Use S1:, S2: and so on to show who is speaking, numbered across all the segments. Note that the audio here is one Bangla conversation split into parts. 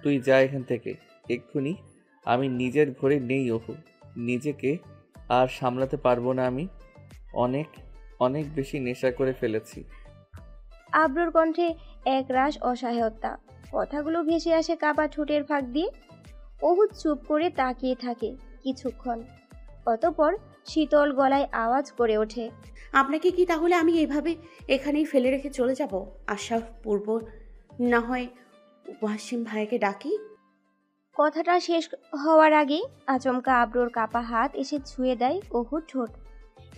S1: তুই যা এখান থেকে এক্ষুনি। আমি নিজের ঘরে নেই ওহু। নিজেকে আর সামলাতে পারবো না আমি। অনেক অনেক বেশি নেশা করে ফেলেছি।
S2: আব্রুর কণ্ঠে একরাশ অসহায়তা। কথাগুলো ভেসে আসে কাপা ঠোঁটের ফাঁক দিয়ে। অহু চুপ করে তাকিয়ে থাকে কিছুক্ষণ। অতঃপর শীতল গলায় আওয়াজ করে ওঠে,
S3: আপনাকে কি তাহলে আমি এভাবে এখানেই ফেলে রেখে চলে যাব? আশা পূর্ব না হয় ওয়াসিম ভাইকে ডাকি।
S2: কথাটা শেষ হওয়ার আগেই আচমকা আব্রুর কাপা হাত এসে ছুঁয়ে দেয় অহুর ঠোঁট।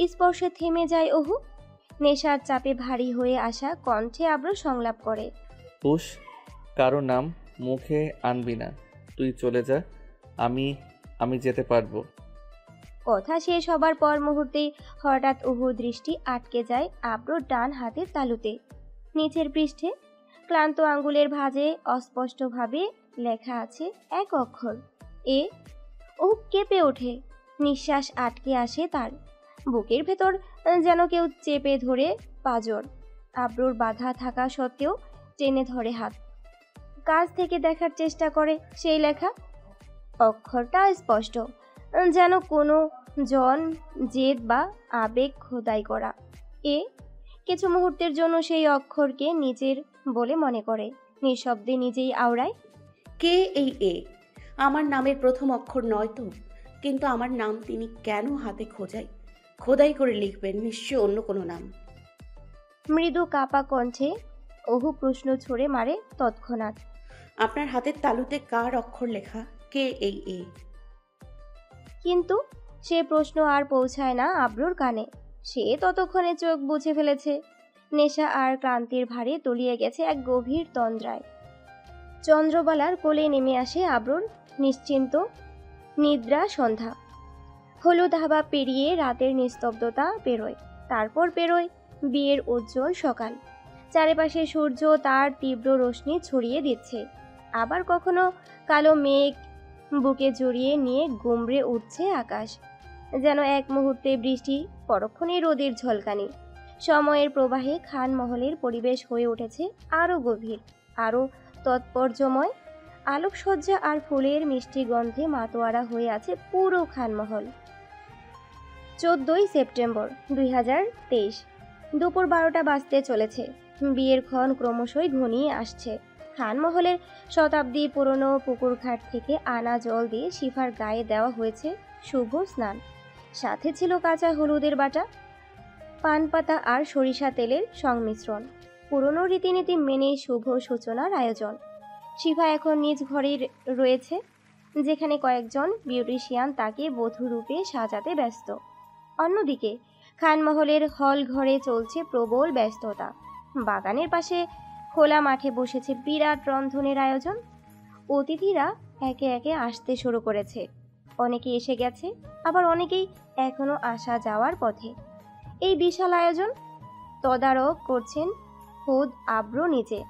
S2: স্পর্শে থেমে যায় অহু। নেশার চাপে ভারী হয়ে আসা কণ্ঠে আব্রু সংলাপ করে,
S1: হুশ, কারো নাম মুখে আনবি না। তুই চলে যা। আমি আমি যেতে পারবো।
S2: কথা শেষ হবার পর মুহূর্তেই হঠাৎ অহুর দৃষ্টি আটকে যায় আব্রুর ডান হাতের তালুতে। নিচের পৃষ্ঠে ক্লান্ত আঙ্গুলের ভাঁজে অস্পষ্টভাবে লেখা আছে এক অক্ষর এ। ও কেঁপে ওঠে। নিঃশ্বাস আটকে আসে তার। বুকের ভেতর যেন কেউ চেপে ধরে পাঁজর। আব্রুর বাধা থাকা সত্ত্বেও টেনে ধরে হাত। কাছ থেকে দেখার চেষ্টা করে সেই লেখা। অক্ষরটা স্পষ্ট, যেন কোনো জন জেদ বা আবেগ খোদাই করা। এ। কিছু মুহূর্তের জন্য সেই অক্ষরকে নিজের বলে মনে করে। নিঃশব্দে নিজেই আওড়ায়,
S3: কে এই এ? আমার নামের প্রথম অক্ষর নয় তো, কিন্তু আমার নাম তিনি কেন হাতে খোদাই করে লিখবেন? নিশ্চয় অন্য কোনো নাম।
S2: মৃদু কাপা কণ্ঠে অহু প্রশ্ন ছুড়ে মারে তৎক্ষণাৎ।
S3: আপনার হাতের তালুতে কার অক্ষর লেখা? কে এই এ?
S2: কিন্তু সে প্রশ্ন আর পৌঁছায় না আব্রুর কানে। সে ততক্ষণে চোখ বুজে ফেলেছে। নেশা আর ক্লান্তির ভারে তলিয়ে গেছে এক গভীর তন্দ্রায়। চন্দ্রবালার কোলে নেমে আসে আব্রুর নিশ্চিন্ত নিদ্রা সন্ধ্যা। হলুদ হাবা পেরিয়ে রাতের নিস্তব্ধতা পেরোয়। তারপর পেরোয় বিয়ের উজ্জ্বল সকাল। চারিপাশে সূর্য তার তীব্র রশ্মি ছড়িয়ে দিচ্ছে। আবার কখনো কালো মেঘ বুকে জড়িয়ে নিয়ে গুমড়ে উঠছে আকাশ। যেন এক মুহূর্তে বৃষ্টি, পরক্ষণে রোদের ঝলকানি। সময়ের প্রবাহে খানমহলের পরিবেশ হয়ে উঠেছে আরও গভীর, আরও তৎপর্যময়। আলোকসজ্জা আর ফুলের মিষ্টি গন্ধে মাতোয়ারা হয়ে আছে পুরো খানমহল। 14ই সেপ্টেম্বর 2023। দুপুর 12টা বাজতে চলেছে। বিয়ের ক্ষণ ক্রমশই ঘনিয়ে আসছে। খানমহলের শতাব্দী পুরনো পুকুরঘাট থেকে আনা জল দিয়ে শিফার গায়ে দেওয়া হয়েছে শুভ স্নান। সাথে ছিল কাঁচা হলুদের বাটা, পান পাতা আর সরিষা তেলের সংমিশ্রণ। পুরনো রীতিনীতি মেনেই শুভ সূচনার আয়োজন। শিফা এখন নিজ ঘরেই রয়েছে, যেখানে কয়েকজন বিউটিশিয়ান তাকে বধূরূপে সাজাতে ব্যস্ত। অন্যদিকে খানমহলের হল ঘরে চলছে প্রবল ব্যস্ততা। বাগানের পাশে খোলা মাঠে বসেছে বিরাট রন্ধনের আয়োজন। অতিথিরা একে একে আসতে শুরু করেছে। অনেকে এসে গেছে, আবার অনেকেই এখনো আসা যাওয়ার পথে। এই বিশাল আয়োজন তদারক করছেন খুদ আব্রু নিজে।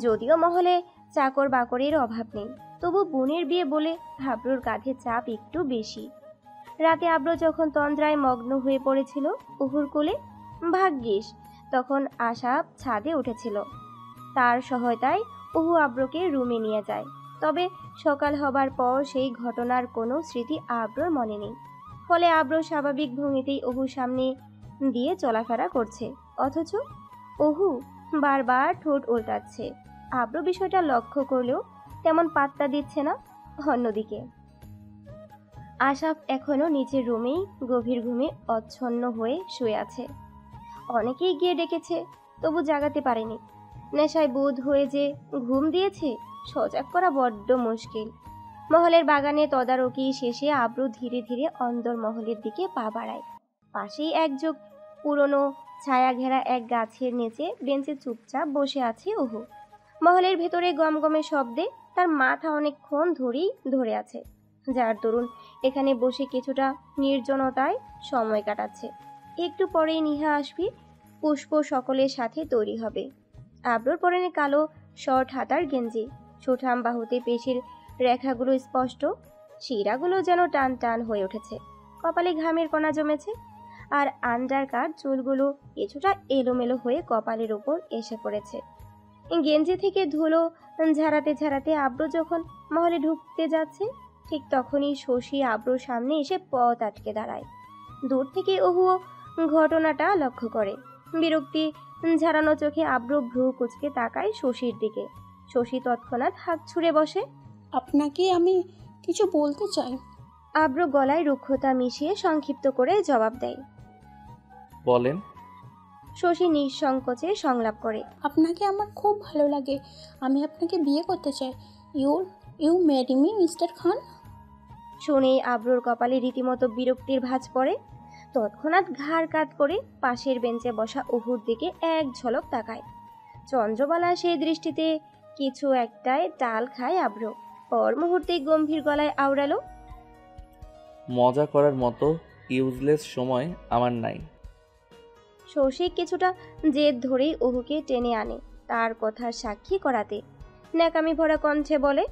S2: যদিও মহলে চাকর বাকরের অভাব নেই, তবু বোনের বিয়ে বলে আব্রুর কাঁধে চাপ একটু বেশি। রাতে আব্রু যখন তন্দ্রায় মগ্ন হয়ে পড়েছিল উহুর কোলে, ভাগ্যিস তখন আশা ছাদে উঠেছিল। তার সহায়তায় উহু আব্রুকে রুমে নিয়ে যায়। তবে সকাল হবার পর সেই ঘটনার কোনো স্মৃতি আব্রুর মনে নেই। ফলে আব্রু স্বাভাবিক ভঙ্গিতেই উহুর সামনে দিয়ে চলাফেরা করছে, অথচ উহু বারবার ঠোঁট উল্টাচ্ছে। আব্রু বিষয়টা লক্ষ্য করলেও তেমন পাত্তা দিচ্ছে না। অন্যদিকে আশাফ এখনো নিচের রুমেই গভীর ঘুমে অচ্ছন্ন হয়ে শুয়ে আছে। অনেকেই গিয়ে ডেকেছে, তবু জাগাতে পারেনি। নেশায় বোধ হয়ে যে ঘুম দিয়েছে, সজাগ করা বড্ড মুশকিল। মহলের বাগানে তদারকি শেষে আব্রু ধীরে ধীরে অন্দরমহলের দিকে পা বাড়ায়। পাশেই একযোগ পুরনো ছায়া ঘেরা এক গাছের নিচে বেঞ্চে চুপচাপ বসে আছে ওহু। মহলের ভেতরে গমগমে শব্দে তার মাথা অনেকক্ষণ ধরেই ধরে আছে, যার দরুন এখানে বসে কিছুটা নির্জনতায় সময় কাটাচ্ছে। একটু পরেই নিহা আসবি, পুষ্প সকলের সাথে তৈরি হবে। আব্রুর পরনে কালো শর্ট হাতার গেঞ্জি, সুঠাম বাহুতে পেশির রেখাগুলো স্পষ্ট, শিরাগুলো যেন টান টান হয়ে উঠেছে। কপালে ঘামের কণা জমেছে, আর আন্ডার কাট চুলগুলো কিছুটা এলোমেলো হয়ে কপালের উপর এসে পড়েছে। গেঞ্জি থেকে ধুলো ঝাড়াতে ঝাড়াতে আব্রু যখন মহলে ঢুকতে যাচ্ছে, ঠিক তখনই শশী আব্রুর সামনে এসে পথ আটকে দাঁড়ায়। দূর থেকে ওহুও ঘটনাটা লক্ষ্য করে। বিরক্তি ঝাড়ানো চোখে আব্রু ভ্রু কুচকে তাকায় শশীর দিকে। শশী তৎক্ষণাৎ হাত ছুঁড়ে বসে।
S4: আপনাকে আমি কিছু বলতে চাই।
S2: আব্রু গলায় রুক্ষতা মিশিয়ে সংক্ষিপ্ত করে জবাব দেয়।
S1: বলেন।
S2: শশী নিঃসংকোচে সংলাপ করে।
S4: আপনাকে আমার খুব ভালো লাগে, আমি আপনাকে বিয়ে করতে চাই। ইউ ম্যারি মি মিস্টার খান।
S2: শুনেই আব্রুর কপালে রীতিমতো বিরক্তির ভাঁজ পড়ে। তৎক্ষণাৎ ঘাড় কাত করে পাশের বেঞ্চে বসা অহুর দিকে এক ঝলক তাকায়। চন্দ্রবালা সেই দৃষ্টিতে কিছু একটায় টাল খায় আব্রু। পর মুহূর্তে গম্ভীর গলায় আওড়ালো।
S1: মজা করার মতো ইউজলেস সময় আমার নাই।
S2: শশী কিছুটা জেদ ধরেই অহুকে টেনে আনে তার কথার সাক্ষী করাতে। ন্যাকামি ভরা কণ্ঠে বলে।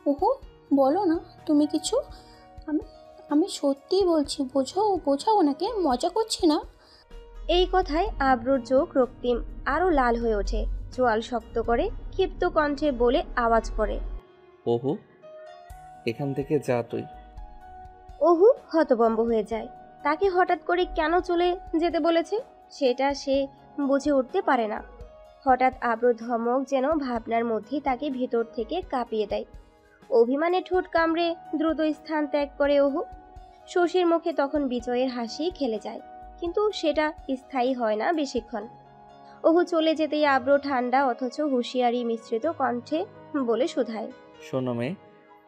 S4: ওহো, বলো না তুমি কিছু। আমি আমি সত্যিই বলছি, বোঝাও ওনাকে, মজা করছি না।
S2: এই কথায় আব্রুর চোখ রক্তিম আরো লাল হয়ে ওঠে। চোয়াল শক্ত করে ক্ষিপ্ত কণ্ঠে বলে আওয়াজ করে।
S1: ওহু, এখান থেকে যা তুই।
S2: অহু হতভম্ব হয়ে যায়। তাকে হঠাৎ করে কেন চলে যেতে বলেছে সেটা সে বুঝে উঠতে পারে না। হঠাৎ আব্রু ধমক যেন ভাবনার মধ্যেই তাকে ভেতর থেকে কাঁপিয়ে দেয়। অভিমানে ঠোঁট কামড়ে দ্রুত স্থান ত্যাগ করে অহু। শশীর মুখে তখন বিজয়ের হাসি খেলে যায়, কিন্তু সেটা স্থায়ী হয় না বেশিক্ষণ। অহু চলে যেতেই আব্রু ঠান্ডা অথচ হুঁশিয়ারি মিশ্রিত কণ্ঠে বলে শুধায়।
S1: শোনো মেয়ে,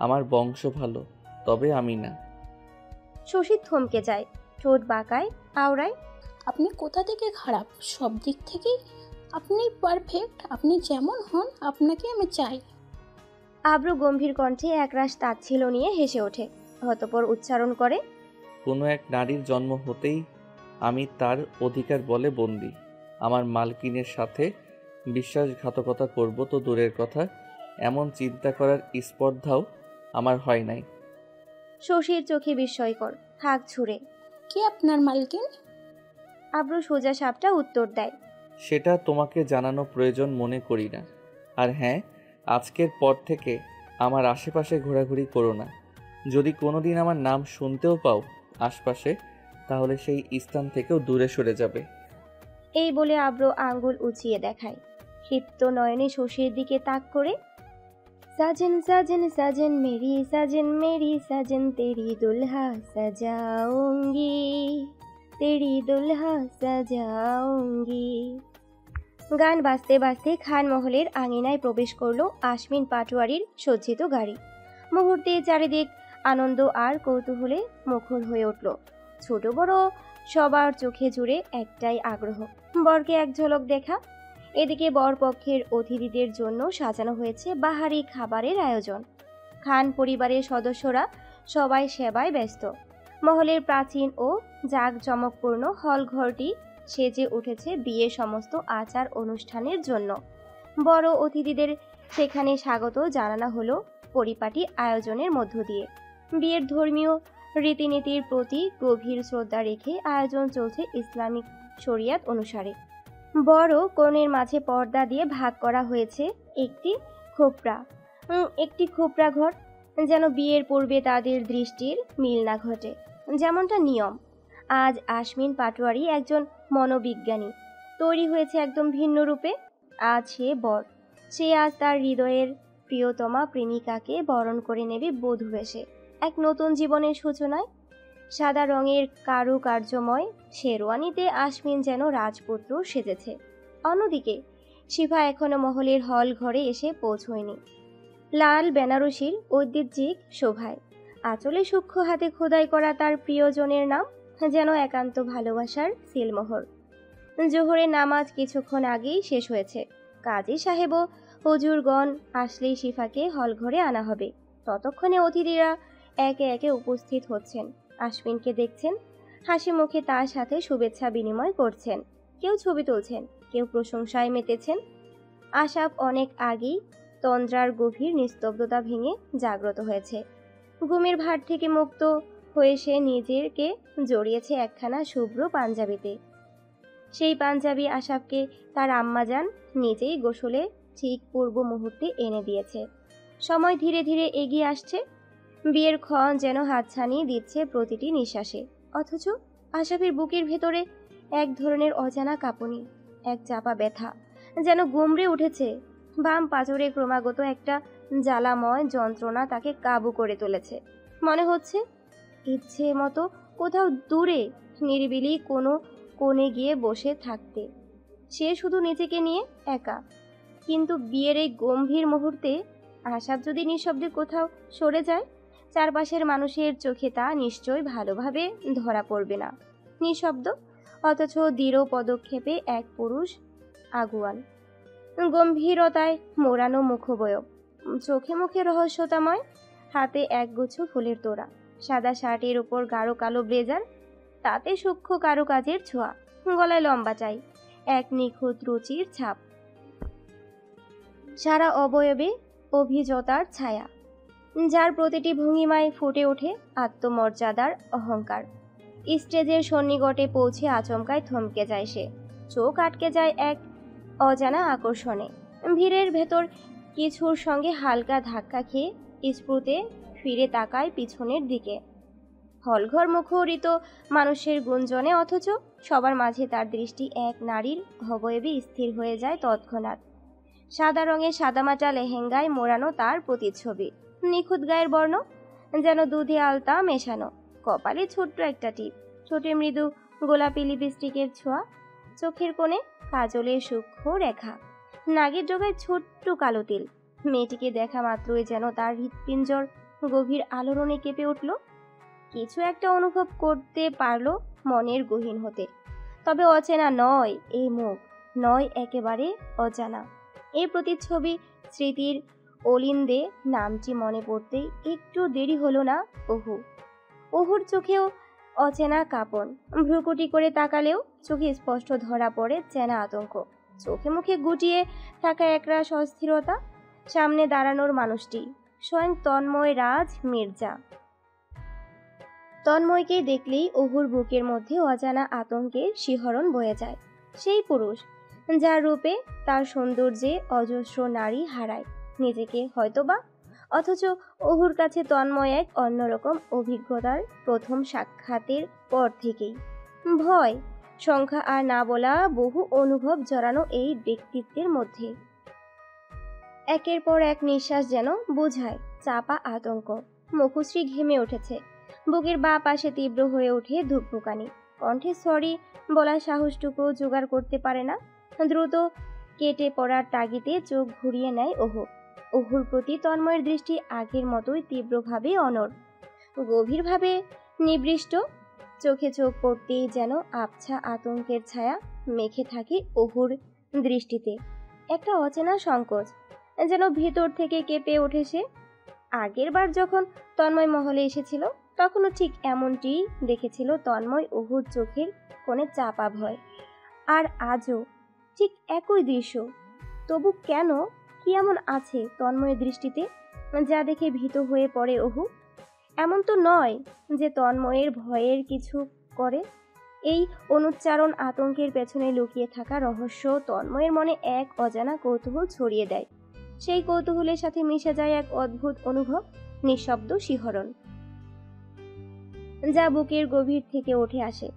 S1: আমার বংশ ভালো, তবে আমি না।
S2: শশী থমকে যায়, ঠোঁট বাঁকায়, আওড়ায়।
S4: আপনি কোথা থেকে খারাপ? সব দিক থেকেই আপনি পারফেক্ট। আপনি যেমন হন আপনাকে আমি চাই।
S2: আব্রু গম্ভীর কণ্ঠে একরাশ তাচ্ছিল্য নিয়ে হেসে ওঠে। অতঃপর উচ্চারণ করে।
S1: কোনো এক নারীর জন্ম হতেই আমি তার অধিকার বলে বন্দী। আমার মালকিনের সাথে বিশ্বাসঘাতকতা করব তো দূরের কথা, এমন চিন্তা করার স্পর্ধাও আমার হয় নাই।
S2: শশীর চোখে বিস্ময়কর, হাঁক ছুঁড়ে।
S4: কে আপনার মালকিন?
S2: আব্রু সোজা সাপটা উত্তর দেয়।
S1: সেটা তোমাকে জানানো প্রয়োজন মনে করি না। আর হ্যাঁ, আজকের পর থেকে আমার আশেপাশে ঘোরাঘুরি করো না। যদি কোনোদিন আমার নাম শুনতেও পাও আশপাশে, তাহলে সেই স্থান থেকেও দূরে সরে যাবে।
S2: এই বলে আব্রু আঙ্গুল উঁচিয়ে দেখায়। ক্ষিপ্ত নয়নে শশীর দিকে তাক করে। সাজন সাজন সাজন মেরি সাজন তেরি দুলহা সাজাউঙ্গি, তেরি দুলহা সাজাউঙ্গি। গান বাজতে বাজতে খানমহলের আঙিনায় প্রবেশ করলো আশমিন পাটোয়ারির সজ্জিত গাড়ি। মুহূর্তে চারিদিক আনন্দ আর কৌতূহলে মুখর হয়ে উঠল। ছোট বড় সবার চোখে জুড়ে একটাই আগ্রহ, বরকে এক ঝলক দেখা। এদিকে বরপক্ষের অতিথিদের জন্য সাজানো হয়েছে বাহারি খাবারের আয়োজন। খান পরিবারের সদস্যরা সবাই সেবায় ব্যস্ত। মহলের প্রাচীন ও জাঁকজমকপূর্ণ হলঘরটি সেজে উঠেছে বিয়ের সমস্ত আচার অনুষ্ঠানের জন্য। বড় অতিথিদের সেখানে স্বাগত জানানো হলো পরিপাটি আয়োজনের মধ্য দিয়ে। বিয়ের ধর্মীয় রীতিনীতির প্রতি গভীর শ্রদ্ধা রেখে আয়োজন চলছে ইসলামিক শরিয়াত অনুসারে। বড় কনের মাঝে পর্দা দিয়ে ভাগ করা হয়েছে একটি খোপরা ঘর, যেন বিয়ের পূর্বে তাদের দৃষ্টির মিল না ঘটে। যেমনটা নিয়ম, আজ আশমিন পাটোয়ারি একজন মনোবিজ্ঞানী তৈরি হয়েছে একদম ভিন্ন রূপে। আজ সে বর, সে আজ তার হৃদয়ের প্রিয়তমা প্রেমিকাকে বরণ করে নেবে বধূ বেশে এক নতুন জীবনের সূচনায়। সাদা রঙের কারুকার্যময় শেরওয়ানিতে আশমিন যেন রাজপুত্র সেজেছে। অন্যদিকে শিফা এখনো মহলের হল ঘরে এসে পৌঁছয়নি। লাল বেনারসির ঐতিহ্যিক শোভায় আঁচলে সূক্ষ্ম হাতে খোদাই করা তার প্রিয়জনের নাম যেন একান্ত ভালোবাসার সিলমোহর। জোহরের নামাজ কিছুক্ষণ আগেই শেষ হয়েছে। কাজী সাহেব ও হুজুরগণ আসলেই শিফাকে হলঘরে আনা হবে। ততক্ষণে অতিথিরা একে একে উপস্থিত হচ্ছেন। আশমিনকে দেখছেন, হাসি মুখে তার সাথে শুভেচ্ছা বিনিময় করছেন। কেউ ছবি তুলছেন, কেউ প্রশংসায় মেতেছেন। আশাপ অনেক আগেই তন্দ্রার গভীর নিস্তব্ধতা ভেঙে জাগ্রত হয়েছে। ঘুমের ভার থেকে মুক্ত হয়ে সে নিজেকে জড়িয়েছে একখানা শুভ্র পাঞ্জাবিতে। সেই পাঞ্জাবি আশাবকে তার আম্মাজান নিজেই গোসলে ঠিক পূর্ব মুহূর্তে এনে দিয়েছে। সময় ধীরে ধীরে এগিয়ে আসছে, বিয়ের ক্ষণ যেন হাতছানি দিচ্ছে প্রতিটি নিঃশ্বাসে। অথচ আশাফের বুকের ভেতরে এক ধরনের অজানা কাঁপুনি, এক চাপা ব্যথা যেন গুমড়ে উঠেছে। বাম পাঁজরে ক্রমাগত একটা জ্বালাময় যন্ত্রণা তাকে কাবু করে তুলেছে। মনে হচ্ছে ইচ্ছে মতো কোথাও দূরে নিরিবিলি কোনো কোণে গিয়ে বসে থাকতে, সে শুধু নিজেকে নিয়ে একা। কিন্তু বিয়ের এই গম্ভীর মুহূর্তে আশাব যদি নিঃশব্দে কোথাও সরে যায়, চারপাশের মানুষের চোখে তা নিশ্চয় ভালোভাবে ধরা পড়বে না। নিঃশব্দ অথচ দৃঢ় পদক্ষেপে এক পুরুষ আগুয়ান, গম্ভীরতায় মোড়ানো মুখবয়ব, চোখে মুখে রহস্যতাময়, হাতে একগুচ্ছ ফুলের তোড়া, সাদা শার্টের উপর গাঢ় কালো ব্লেজার, তাতে সূক্ষ্ম কারুকাজের ছোঁয়া, গলায় লম্বা টাই, এক নিখুঁত রুচির ছাপ, সারা অবয়বে অভিজ্ঞতার ছায়া, যার প্রতিটি ভঙ্গিমায় ফুটে ওঠে আত্মমর্যাদার অহংকার। স্টেজের সন্নিকটে পৌঁছে আচমকায় থমকে যায় সে, চোখ আটকে যায় এক অজানা আকর্ষণে। ভিড়ের ভেতর কিছুর সঙ্গে হালকা ধাক্কা খেয়ে স্ফুটে ফিরে তাকায় পিছনের দিকে, হলঘর মুখরিত মানুষের গুঞ্জনে, অথচ সবার মাঝে তার দৃষ্টি এক নারীর অবয়বে স্থির হয়ে যায় তৎক্ষণাৎ। সাদা রঙের সাদামাটা লেহেঙ্গায় মোড়ানো তার প্রতিচ্ছবি, নিখুঁত গায়ের বর্ণ যেন দুধে আলতা মেশানো, কপালে ছোট্ট একটা টিপ, ছোটে মৃদু গোলাপি লিপস্টিকের ছোঁয়া, চোখের কোণে কাজলের সূক্ষ্ম রেখা, নাগের ডগায় ছোট্ট কালো তিল। মেয়েটিকে দেখা মাত্রই যেন তার হৃৎপিঞ্জর গভীর আলোড়নে কেঁপে উঠল। কিছু একটা অনুভব করতে পারল মনের গহীন হতে। তবে অচেনা নয় এই মুখ, নয় একেবারে অজানা। এই প্রতিচ্ছবি স্মৃতির অলিন্দে নামটি মনে পড়তেই একটু দেরি হলো না অহুর চোখেও অচেনা কাঁপন, ভ্রুকুটি করে তাকালেও চোখে স্পষ্ট ধরা পড়ে চেনা আতঙ্ক, চোখে মুখে গুটিয়ে থাকা একরাশ অস্থিরতা। সামনে দাঁড়ানোর মানুষটি স্বয়ং তন্ময় রাজ মির্জা। তন্ময়কে দেখলেই অহুর বুকের মধ্যে অজানা আতঙ্কের শিহরণ বয়ে যায়। সেই পুরুষ যার রূপে তার সৌন্দর্যে অজস্র নারী হারায় নিজেকে হয়তোবা, অথচ অহুর কাছে তন্ময় এক অন্যরকম অভিজ্ঞতার প্রথম সাক্ষাতের পর থেকেই। ভয়, সংখ্যা আর না বলা বহু অনুভব জড়ানো এই ব্যক্তিত্বের মধ্যে। একের পর এক নিঃশ্বাস যেন বোঝায় চাপা আতঙ্ক, মুখশ্রী ঘেমে উঠেছে, বুকের বাঁ পাশে তীব্র হয়ে ওঠে ধুকপুকানি, কণ্ঠে সরি বলার সাহসটুকু জোগাড় করতে পারে না। দ্রুত কেটে পড়ার তাগিদে চোখ ঘুরিয়ে নেয় অহুর প্রতি তন্ময়ের দৃষ্টি আগের মতোই তীব্রভাবে অনড়, গভীরভাবে নিবৃষ্ট। চোখে চোখ পড়তেই যেন আবছা আতঙ্কের ছায়া মেখে থাকে অহুর দৃষ্টিতে, একটা অচেনা সংকোচ যেন ভেতর থেকে কেঁপে ওঠে সে। আগের বার যখন তন্ময় মহলে এসেছিল তখনও ঠিক এমনটি দেখেছিল তন্ময় অহুর চোখের কোণে চাপা ভয়, আর আজও ঠিক একই দৃশ্য। তবু কেন, কি এমন আছে তন্ময়ের দৃষ্টিতে যা দেখে ভীত হয়ে পড়ে অহু? এমন তো নয় যে তন্ময়ের ভয়ের কিছু করে। এই অনুচ্চারণ আতঙ্কের পেছনে লুকিয়ে থাকা রহস্য তন্ময়ের মনে এক অজানা কৌতূহল ছড়িয়ে দেয়। সেই কৌতূহলের সাথে মিশে যায় এক অদ্ভুত অনুভব, নিঃশব্দ শিহরণ, যা বুকের গভীর থেকে উঠে আসে,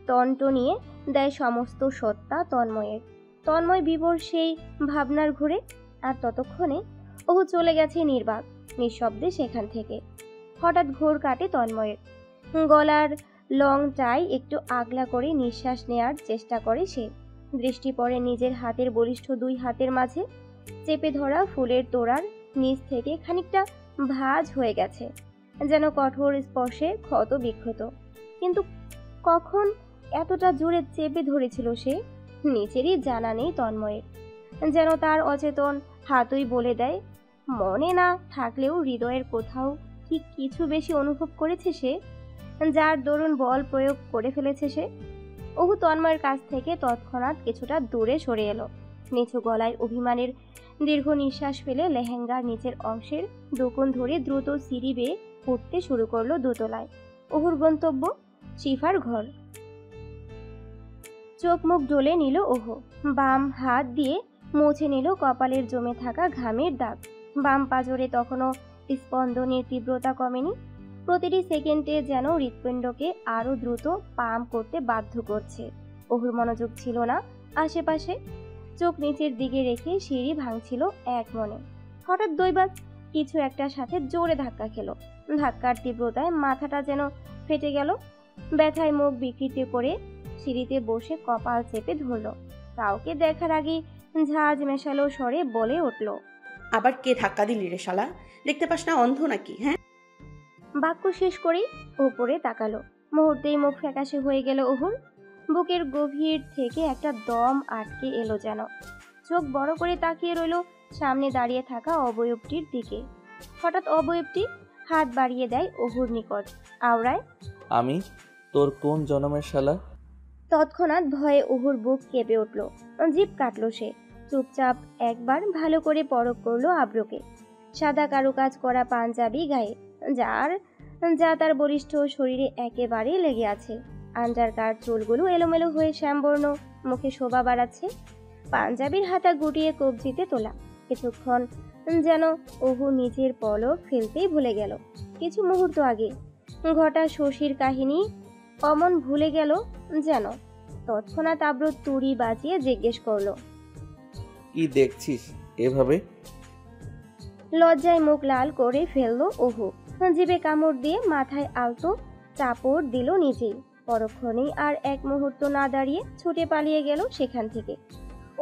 S2: টনটনিয়ে দেয় সমস্ত সত্তা তন্ময়ের। তন্ময় বিভোর সেই ভাবনার ঘুরে, আর ততক্ষণে অহু চলে গেছে নির্বাক নিঃশব্দে সেখান থেকে। হঠাৎ ঘোর কাটে তন্ময়ের, গলার লং টাই একটু আগলা করে নিঃশ্বাস নেয়ার চেষ্টা করে সে। দৃষ্টি পড়ে নিজের হাতের বলিষ্ঠ দুই হাতের মাঝে, চেপে ধরা ফুলের তোড়ার নিচ থেকে খানিকটা ভাঁজ হয়ে গেছে, যেন কঠোর স্পর্শে ক্ষত বিক্ষত। কিন্তু কখন এতটা জোরে চেপে ধরেছিল সে, নিজেরই জানা নেই তন্ময়ের। যেন তার অচেতন হাতই বলে দেয়, মনে না থাকলেও হৃদয়ের কোথাও ঠিক কিছু বেশি অনুভব করেছে সে, যার দরুন বল প্রয়োগ করে ফেলেছে সে। অহু তন্ময়ের কাছ থেকে তৎক্ষণাৎ কিছুটা দূরে সরে এলো, নিচু গলায় অভিমানের দীর্ঘ নিঃশ্বাস ফেলে লেহেঙ্গার নিচের অংশের দোকন ধরে দ্রুত সিঁড়ি বেয়ে উঠতে শুরু করলো দোতলায়। অহুর গন্তব্য শিফার ঘর। চোখ মুখ ডলে নিল ওহো। বাম হাত দিয়ে মুছে নিল কপালের জমে থাকা ঘামের দাগ। বাম পাজরে তখনও স্পন্দনের তীব্রতা কমেনি। প্রতিটি সেকেন্ডে যেন হৃৎপিণ্ডকে আরো দ্রুত পাম্প করতে বাধ্য করছে। ওহুর মনোযোগ ছিল না আশেপাশে। চোখ নিচের দিকে রেখে সিঁড়ি ভাঙছিল এক মনে। হঠাৎ দৈবাত কিছু একটার সাথে জোরে ধাক্কা খেলো। ধাক্কার তীব্রতায় মাথাটা যেন ফেটে গেল। ব্যথায় মুখ বিকৃত করে সিঁড়িতে বসে কপাল চেপে ধরল। কাউকে দেখার আগেই ঝাঁজ মেশালো স্বরে বলে উঠল,
S3: আবার কে ধাক্কা দিলি রে শালা? দেখতে পাস না অন্ধ নাকি? হ্যাঁ,
S2: বাক্য শেষ করেই উপরে তাকালো। মুহূর্তেই মুখ ফ্যাকাশে হয়ে গেল ওহুর। বুকের গভীর থেকে একটা দম আটকে এলো যেন। চোখ বড় করে তাকিয়ে রইল সামনে দাঁড়িয়ে থাকা অবয়বটির দিকে। হঠাৎ অবয়বটি হাত বাড়িয়ে দেয় ওহুর নিকট, আওড়ায়,
S1: আমি তোর কোন জনমের শালা?
S2: তৎক্ষণাৎ ভয়ে ওহুর বুক কেঁপে উঠল। জিভ কাটল সে। চুপচাপ একবার ভালো করে পরখ করলো আব্রুকে। সাদা কারুকাজ করা পাঞ্জাবি গায়ে, যা তার বলিষ্ঠ শরীরে একেবারে লেগে আছে। আঞ্জারকার চুলগুলো এলোমেলো হয়ে শ্যামবর্ণ, মুখে শোভা বাড়াচ্ছে। পাঞ্জাবির হাতা গুটিয়ে কবজিতে তোলা। কিছুক্ষণ যেন ওহু নিজের পলক ফেলতেই ভুলে গেল। কিছু মুহূর্ত আগে ঘটা শশীর কাহিনী অমন ভুলে গেল যেন। তৎক্ষণাৎ আব্রু তুড়ি বাজিয়ে জিজ্ঞেস করলো,
S1: কি দেখছিস এভাবে?
S2: লজ্জায় মুখ লাল করে ফেললো ওহু। জিভে কামড় দিয়ে মাথায় আলতো চাপড় দিল নিজেই। পরক্ষণেই আর এক মুহূর্ত না দাঁড়িয়ে ছুটে পালিয়ে গেল সেখান থেকে।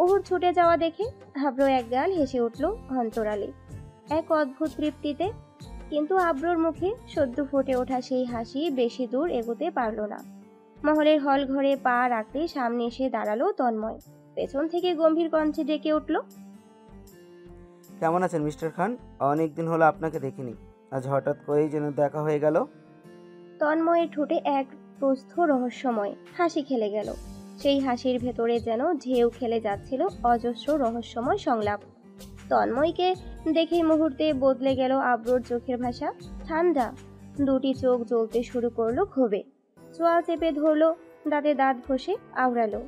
S2: ওহুর ছুটে যাওয়া দেখে আব্রু একগাল হেসে উঠল অন্তরালে, এক অদ্ভুত তৃপ্তিতে। কিন্তু আব্রুর মুখে সদ্য ফুটে ওঠা সেই হাসি বেশি দূর এগোতে পারল না। মহলের হল ঘরে পা রাখতেই সামনে এসে দাঁড়ালো তন্ময়। পেছন থেকে গম্ভীর কণ্ঠে ডেকে উঠল,
S5: কেমন আছেন মিস্টার খান? অনেকদিন হলো আপনাকে দেখিনি, আজ হঠাৎ করেই যেন দেখা হয়ে গেল।
S2: তন্ময়ের ঠোঁটে এক প্রস্থ রহস্যময় হাসি খেলে গেল। সেই হাসির ভেতরে যেন ঢেউ খেলে যাচ্ছিল অজস্র রহস্যময় সংলাপ। তন্ময়কে দেখেই মুহূর্তে বদলে গেল আব্রুর চোখের ভাষা। ঠান্ডা দুটি চোখ জ্বলতে শুরু করলো ক্ষোভে। চোয়াল চেপে ধরলো, দাঁতে দাঁত ঘষে আওড়ালো,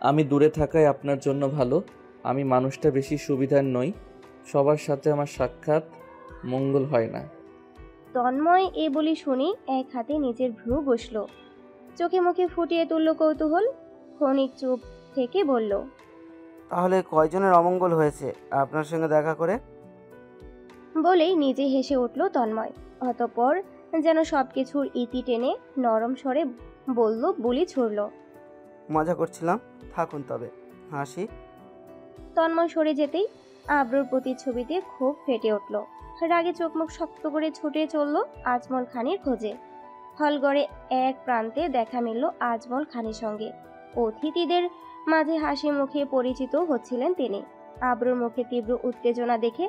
S1: আমি দূরে থাকায় আপনার জন্য ভালো। আমি মানুষটা বেশি সুবিধার নই, সবার সাথে আমার সাক্ষাৎ মঙ্গল হয় না।
S2: তন্ময় এ বলি শুনি এক হাতে নিজের ভ্রু বসল। চোখে মুখে ফুটিয়ে তুলল কৌতূহল। ক্ষণিক চুপ থেকে বলল,
S5: তাহলে কয়জনের অমঙ্গল হয়েছে আপনার সঙ্গে দেখা করে?
S2: বলেই নিজে হেসে উঠল তন্ময়। অতঃপর যেন সবকিছুর ইতি টেনে নরম স্বরে বলল, বুলি ছুড়ল,
S5: মজা করছিলাম, থাকুন তবে, হাসি।
S2: তন্ময় সরে যেতেই আব্রুর প্রতিচ্ছবিতে খুব ফেটে উঠল। রাগে চোখ মুখ শক্ত করে ছুটে চলল আজমল খানের খোঁজে। হলঘরে এক প্রান্তে দেখা মিলল আজমল খানের সঙ্গে। অতিথিদের মাঝে হাসি মুখে পরিচিত হচ্ছিলেন তিনি। আব্রুর মুখে তীব্র উত্তেজনা দেখে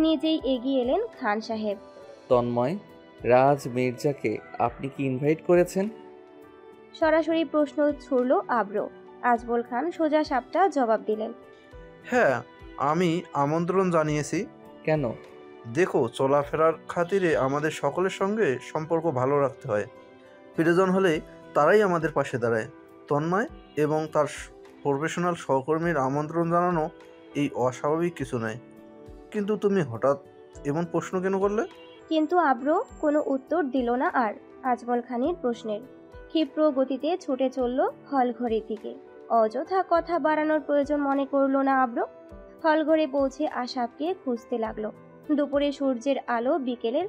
S2: নিজেই এগিয়ে এলেন খান সাহেব।
S1: তন্ময়, রাজ মির্জাকে আপনি কি ইনভাইট করেছেন?
S2: সরাসরি প্রশ্ন ছুড়ল আব্রু। আজমল খান সোজা সাপটা জবাব দিলেন,
S6: হ্যাঁ, আমি আমন্ত্রণ জানিয়েছি।
S1: কেন?
S6: দেখো, চলাফেরার খাতিরে আমাদের সকলের সঙ্গে সম্পর্ক ভালো রাখতে হয়। প্রয়োজন হলে তারাই আমাদের পাশে দাঁড়ায়। তন্ময় এবং তার প্রফেশনাল সহকর্মীর আমন্ত্রণ জানানো এই অস্বাভাবিক কিছু নয়। কিন্তু তুমি হঠাৎ এমন প্রশ্ন কেন করলে?
S2: কিন্তু আব্রু কোনো উত্তর দিল না আর আজমল খানের প্রশ্নের। ক্ষিপ্র গতিতে ছুটে চলল হলঘরের দিকে। অযথা কথা বাড়ানোর প্রয়োজন মনে করল না আব্রু। হলঘরে পৌঁছে আশাবকে খুঁজতে লাগলো। দুপুরে সূর্যের আলো বিকেলের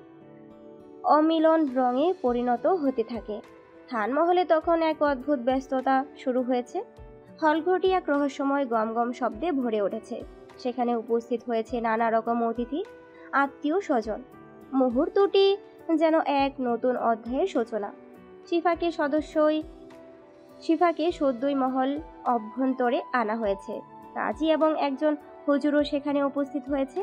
S2: অমিলন রঙে পরিণত হতে থাকে। থানমহলে তখন এক অদ্ভুত ব্যস্ততা শুরু হয়েছে। হলঘরটি এক রহস্যময় গমগম শব্দে ভরে উঠেছে। সেখানে উপস্থিত হয়েছে নানা রকম অতিথি, আত্মীয় স্বজন। মুহূর্তটি যেন এক নতুন অধ্যায়ের সূচনা। শিফাকে সদ্যই মহল অভ্যন্তরে আনা হয়েছে। কাজী এবং একজন হুজুরও সেখানে উপস্থিত হয়েছে।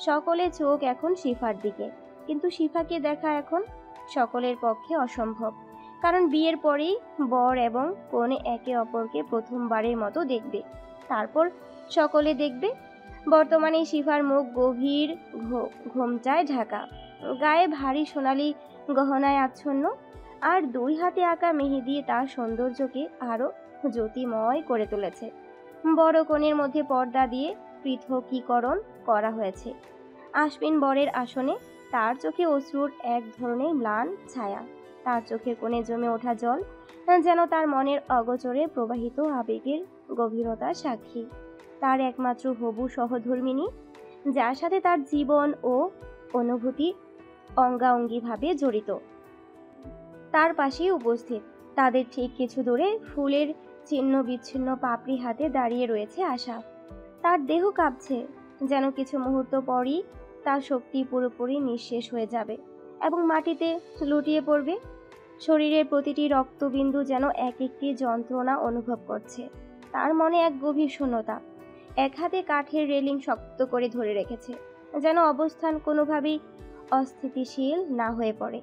S2: সকলে চোখ এখন শিফার দিকে, কিন্তু শিফাকে দেখা এখন সকলের পক্ষে অসম্ভব। কারণ বিয়ের পরেই বর এবং কনে একে অপরকে প্রথমবারের মতো দেখবে, তারপর সকলে দেখবে। বর্তমানে শিফার মুখ গভীর ঘোমটায় ঢাকা, গায়ে ভারী সোনালি গহনায় আচ্ছন্ন, আর দুই হাতে আঁকা মেহেদি তার সৌন্দর্যকে আরো জ্যোতিময় করে তুলেছে। বড় কোণের মধ্যে পর্দা দিয়ে পৃথকীকরণ করা হয়েছে। আশ্বিন বরের আসনে, তার চোখে অশ্রুর এক ধরনের ম্লান ছায়া। তার চোখের কোণে জমে ওঠা জল যেন তার মনের অগোচরে প্রবাহিত আবেগের গভীরতার সাক্ষী। তার একমাত্র হবু সহধর্মিণী, যার সাথে তার জীবন ও অনুভূতি অঙ্গাঙ্গিভাবে জড়িত, তার পাশেই উপস্থিত। তাদের ঠিক কিছু দূরে ফুলের ছিন্ন বিচ্ছিন্ন পাপড়ি হাতে দাঁড়িয়ে রয়েছে আশাফ। তার দেহ কাঁপছে, যেন কিছু মুহূর্ত পরই তার শক্তি পুরোপুরি নিঃশেষ হয়ে যাবে এবং মাটিতে লুটিয়ে পড়বে। শরীরের প্রতিটি রক্তবিন্দু যেন এক একটি যন্ত্রণা অনুভব করছে। তার মনে এক গভীর শূন্যতা। এক হাতে কাঠের রেলিং শক্ত করে ধরে রেখেছে, যেন অবস্থান কোনোভাবেই অস্থিতিশীল না হয়ে পড়ে।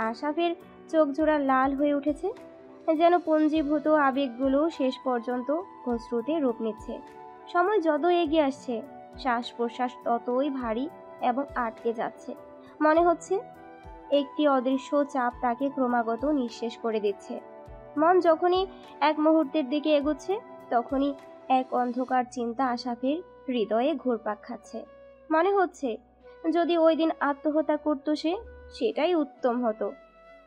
S2: আশাফের চোখ জোড়া লাল হয়ে উঠেছে, যেন পঞ্জীভূত আবেগগুলো শেষ পর্যন্ত অশ্রুতে রূপ নিচ্ছে। সময় যত এগিয়ে আসছে, শ্বাস প্রশ্বাস ততই ভারী এবং আটকে যাচ্ছে। মনে হচ্ছে একটি অদৃশ্য চাপ তাকে ক্রমাগত নিঃশেষ করে দিচ্ছে। মন যখনই এক মুহূর্তের দিকে এগোচ্ছে, তখনই এক অন্ধকার চিন্তা আশাফের হৃদয়ে ঘুরপাক খাচ্ছে। মনে হচ্ছে যদি ওই দিন আত্মহত্যা করতো সে, সেটাই উত্তম হতো।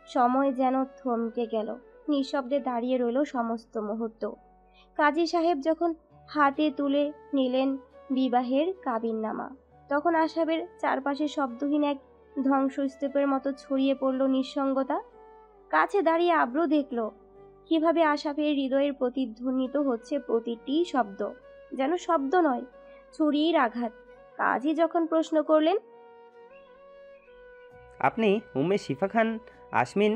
S2: সময় যেন থমকে গেল, নিঃশব্দে দাঁড়িয়ে রইল সমস্ত মুহূর্ত। কাজী সাহেব যখন হাতে তুলে নিলেন বিবাহের কাবিননামা, তখন আশাফের চারপাশে শব্দহীন এক ধ্বংসস্তূপের মতো ছড়িয়ে পড়ল নিঃসঙ্গতা। কাছে দাঁড়িয়ে আব্রু দেখল কিভাবে আশাফের হৃদয়ের প্রতিধ্বনিত হচ্ছে প্রতিটি শব্দ, যেন শব্দ নয়, ছুরির আঘাত। কাজী যখন প্রশ্ন করলেন,
S7: আপনি উম্মে শিফা খান আশমিন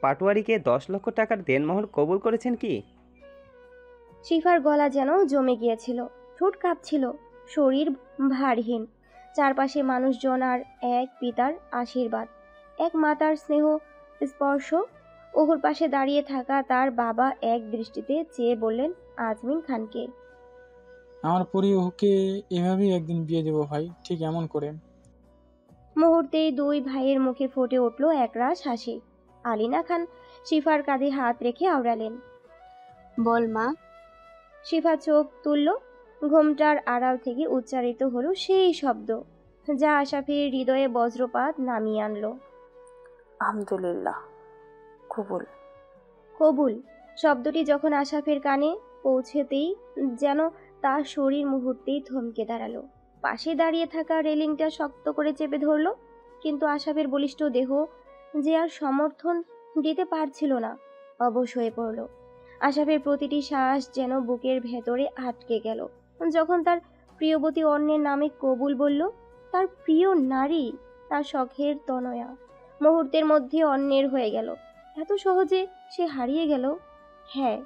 S7: পাটোয়ারিকে 10 লক্ষ টাকার দেনমোহর কবুল করেছেন কি?
S2: শিফার গলা যেন জমে গিয়েছিল, ঠোঁট কাঁপছিল, শরীর ভারহীন। চারপাশে মানুষজন আর এক পিতার আশীর্বাদ, এক মাতার স্নেহ স্পর্শ। ওহুর পাশে দাঁড়িয়ে থাকা তার বাবা এক দৃষ্টিতে চেয়ে বললেন আজমিন খানকে,
S8: আমার পরি ওকে এভাবেই একদিন বিয়ে দেবো ভাই, ঠিক এমন করে।
S2: মুহূর্তেই দুই ভাইয়ের মুখে ফুটে উঠল একরাশ হাসি। আলিনা খান শিফার কাঁধে হাত রেখে আওড়ালেন,
S4: বল মা।
S2: শিফা চোখ তুলল। ঘোমটার আড়াল থেকে উচ্চারিত হলো সেই শব্দ যা আশাফের হৃদয়ে বজ্রপাত নামিয়ে আনলো,
S9: আলহামদুলিল্লাহ, কবুল।
S2: কবুল শব্দটি যখন আশাফের কানে পৌঁছেতেই যেন তার শরীর মুহূর্তেই থমকে দাঁড়ালো। পাশে দাঁড়িয়ে থাকা রেলিংটা শক্ত করে চেপে ধরল, কিন্তু আশাফের বলিষ্ঠ দেহ যে আর সমর্থন দিতে পারছিল না, অবশ হয়ে পড়ল। আশাফের প্রতিটি শ্বাস যেন বুকের ভেতরে আটকে গেল যখন তার প্রিয়বতী অন্যের নামে কবুল বলল। তার প্রিয় নারী, তার শখের তনয়া, মুহূর্তের মধ্যে অন্যের হয়ে গেল। এত সহজে সে হারিয়ে গেল। হ্যাঁ,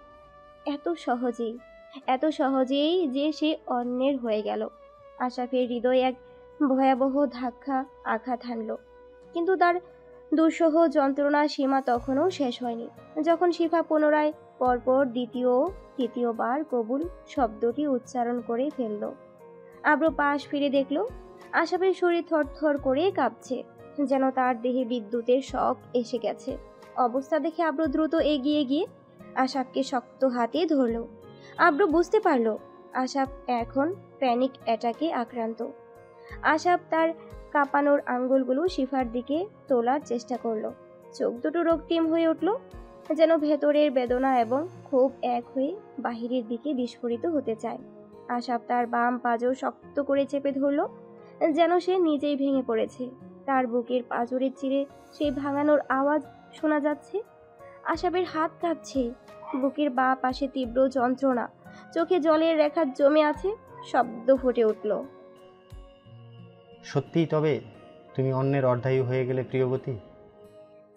S2: এত সহজেই যে সে অন্যের হয়ে গেল। আশাফের হৃদয়ে এক ভয়াবহ ধাক্কা আঘাত হানল, কিন্তু তার দুঃসহ যন্ত্রণার সীমা তখনও শেষ হয়নি যখন শিফা পুনরায় পরপর তৃতীয়বার কবুল শব্দটি উচ্চারণ করে ফেলল। আব্রু পাশ ফিরে দেখল আশাফের শরীর থরথর করে কাঁপছে, যেন তার দেহে বিদ্যুতের শক এসে গেছে। অবস্থা দেখে আব্রু দ্রুত এগিয়ে গিয়ে আশাফকে শক্ত হাতে ধরল। আব্রু বুঝতে পারল আশাফ এখন প্যানিক অ্যাটাকে আক্রান্ত। আশাফ তার কাঁপানোর আঙ্গুলগুলো শিফার দিকে তোলার চেষ্টা করল। চোখ দুটো রক্তিম হয়ে উঠল, যেন ভেতরের বেদনা এবং ক্ষোভ এক হয়ে বাহিরের দিকে বিস্ফোরিত হতে চায়। আশাফ তার বাম পাঁজর শক্ত করে চেপে ধরল, যেন সে নিজেই ভেঙে পড়েছে। তার বুকের পাঁজরে চিরে সেই ভাঙানোর আওয়াজ শোনা যাচ্ছে। আশাফের হাত কাঁপছে, বুকের বাঁ পাশে তীব্র যন্ত্রণা, চোখে জলের রেখা জমে আছে। শব্দ ফুটে উঠল,
S10: সত্যিই তবে তুমি অন্যের অর্ধায়ু হয়ে গেলে প্রিয়বতী?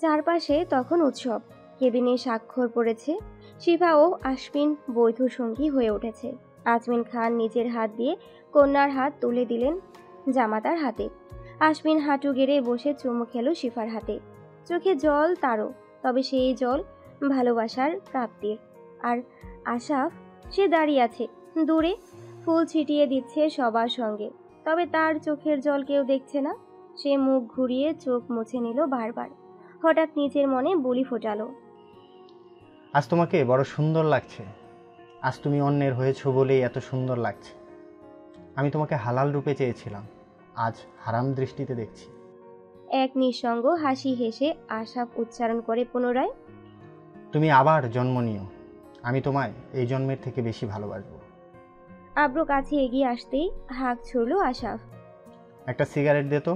S2: চারপাশে তখন উৎসব। কেবিনে স্বাক্ষর পড়েছে, শিফা ও আশমিন বৈধ সঙ্গী হয়ে উঠেছে। আজমিন খান নিজের হাত দিয়ে কন্যার হাত তুলে দিলেন জামাতার হাতে। আশমিন হাঁটু গেড়ে বসে চুমু খেল শিফার হাতে। চোখে জল তারও, তবে সেই জল ভালোবাসার প্রাপ্তির। আর আশাফ, সে দাঁড়িয়ে আছে দূরে, ফুল ছিটিয়ে দিচ্ছে সবার সঙ্গে, তবে তার চোখের জল কেউ দেখছে না। সে মুখ ঘুরিয়ে চোখ মুছে নিল বারবার। হঠাৎ নিজের মনে বুলি ফোটালো,
S10: আজ তোমাকে বড় সুন্দর লাগছে। আজ তুমি অন্যের হয়েছো বলেই এত সুন্দর লাগছে। আমি তোমাকে হালাল রূপে চেয়েছিলাম, আজ হারাম দৃষ্টিতে দেখছি।
S2: এক নিঃসঙ্গ হাসি হেসে আশাফ উচ্চারণ করে পুনরায়,
S10: তুমি আবার জন্ম নিও, আমি তোমায় এই জন্মের থেকে বেশি ভালোবাসবো।
S2: আব্রু কাছে এগিয়ে আসতেই হাঁক ছুড়ল আশাফ।
S10: একটা সিগারেট দে তো।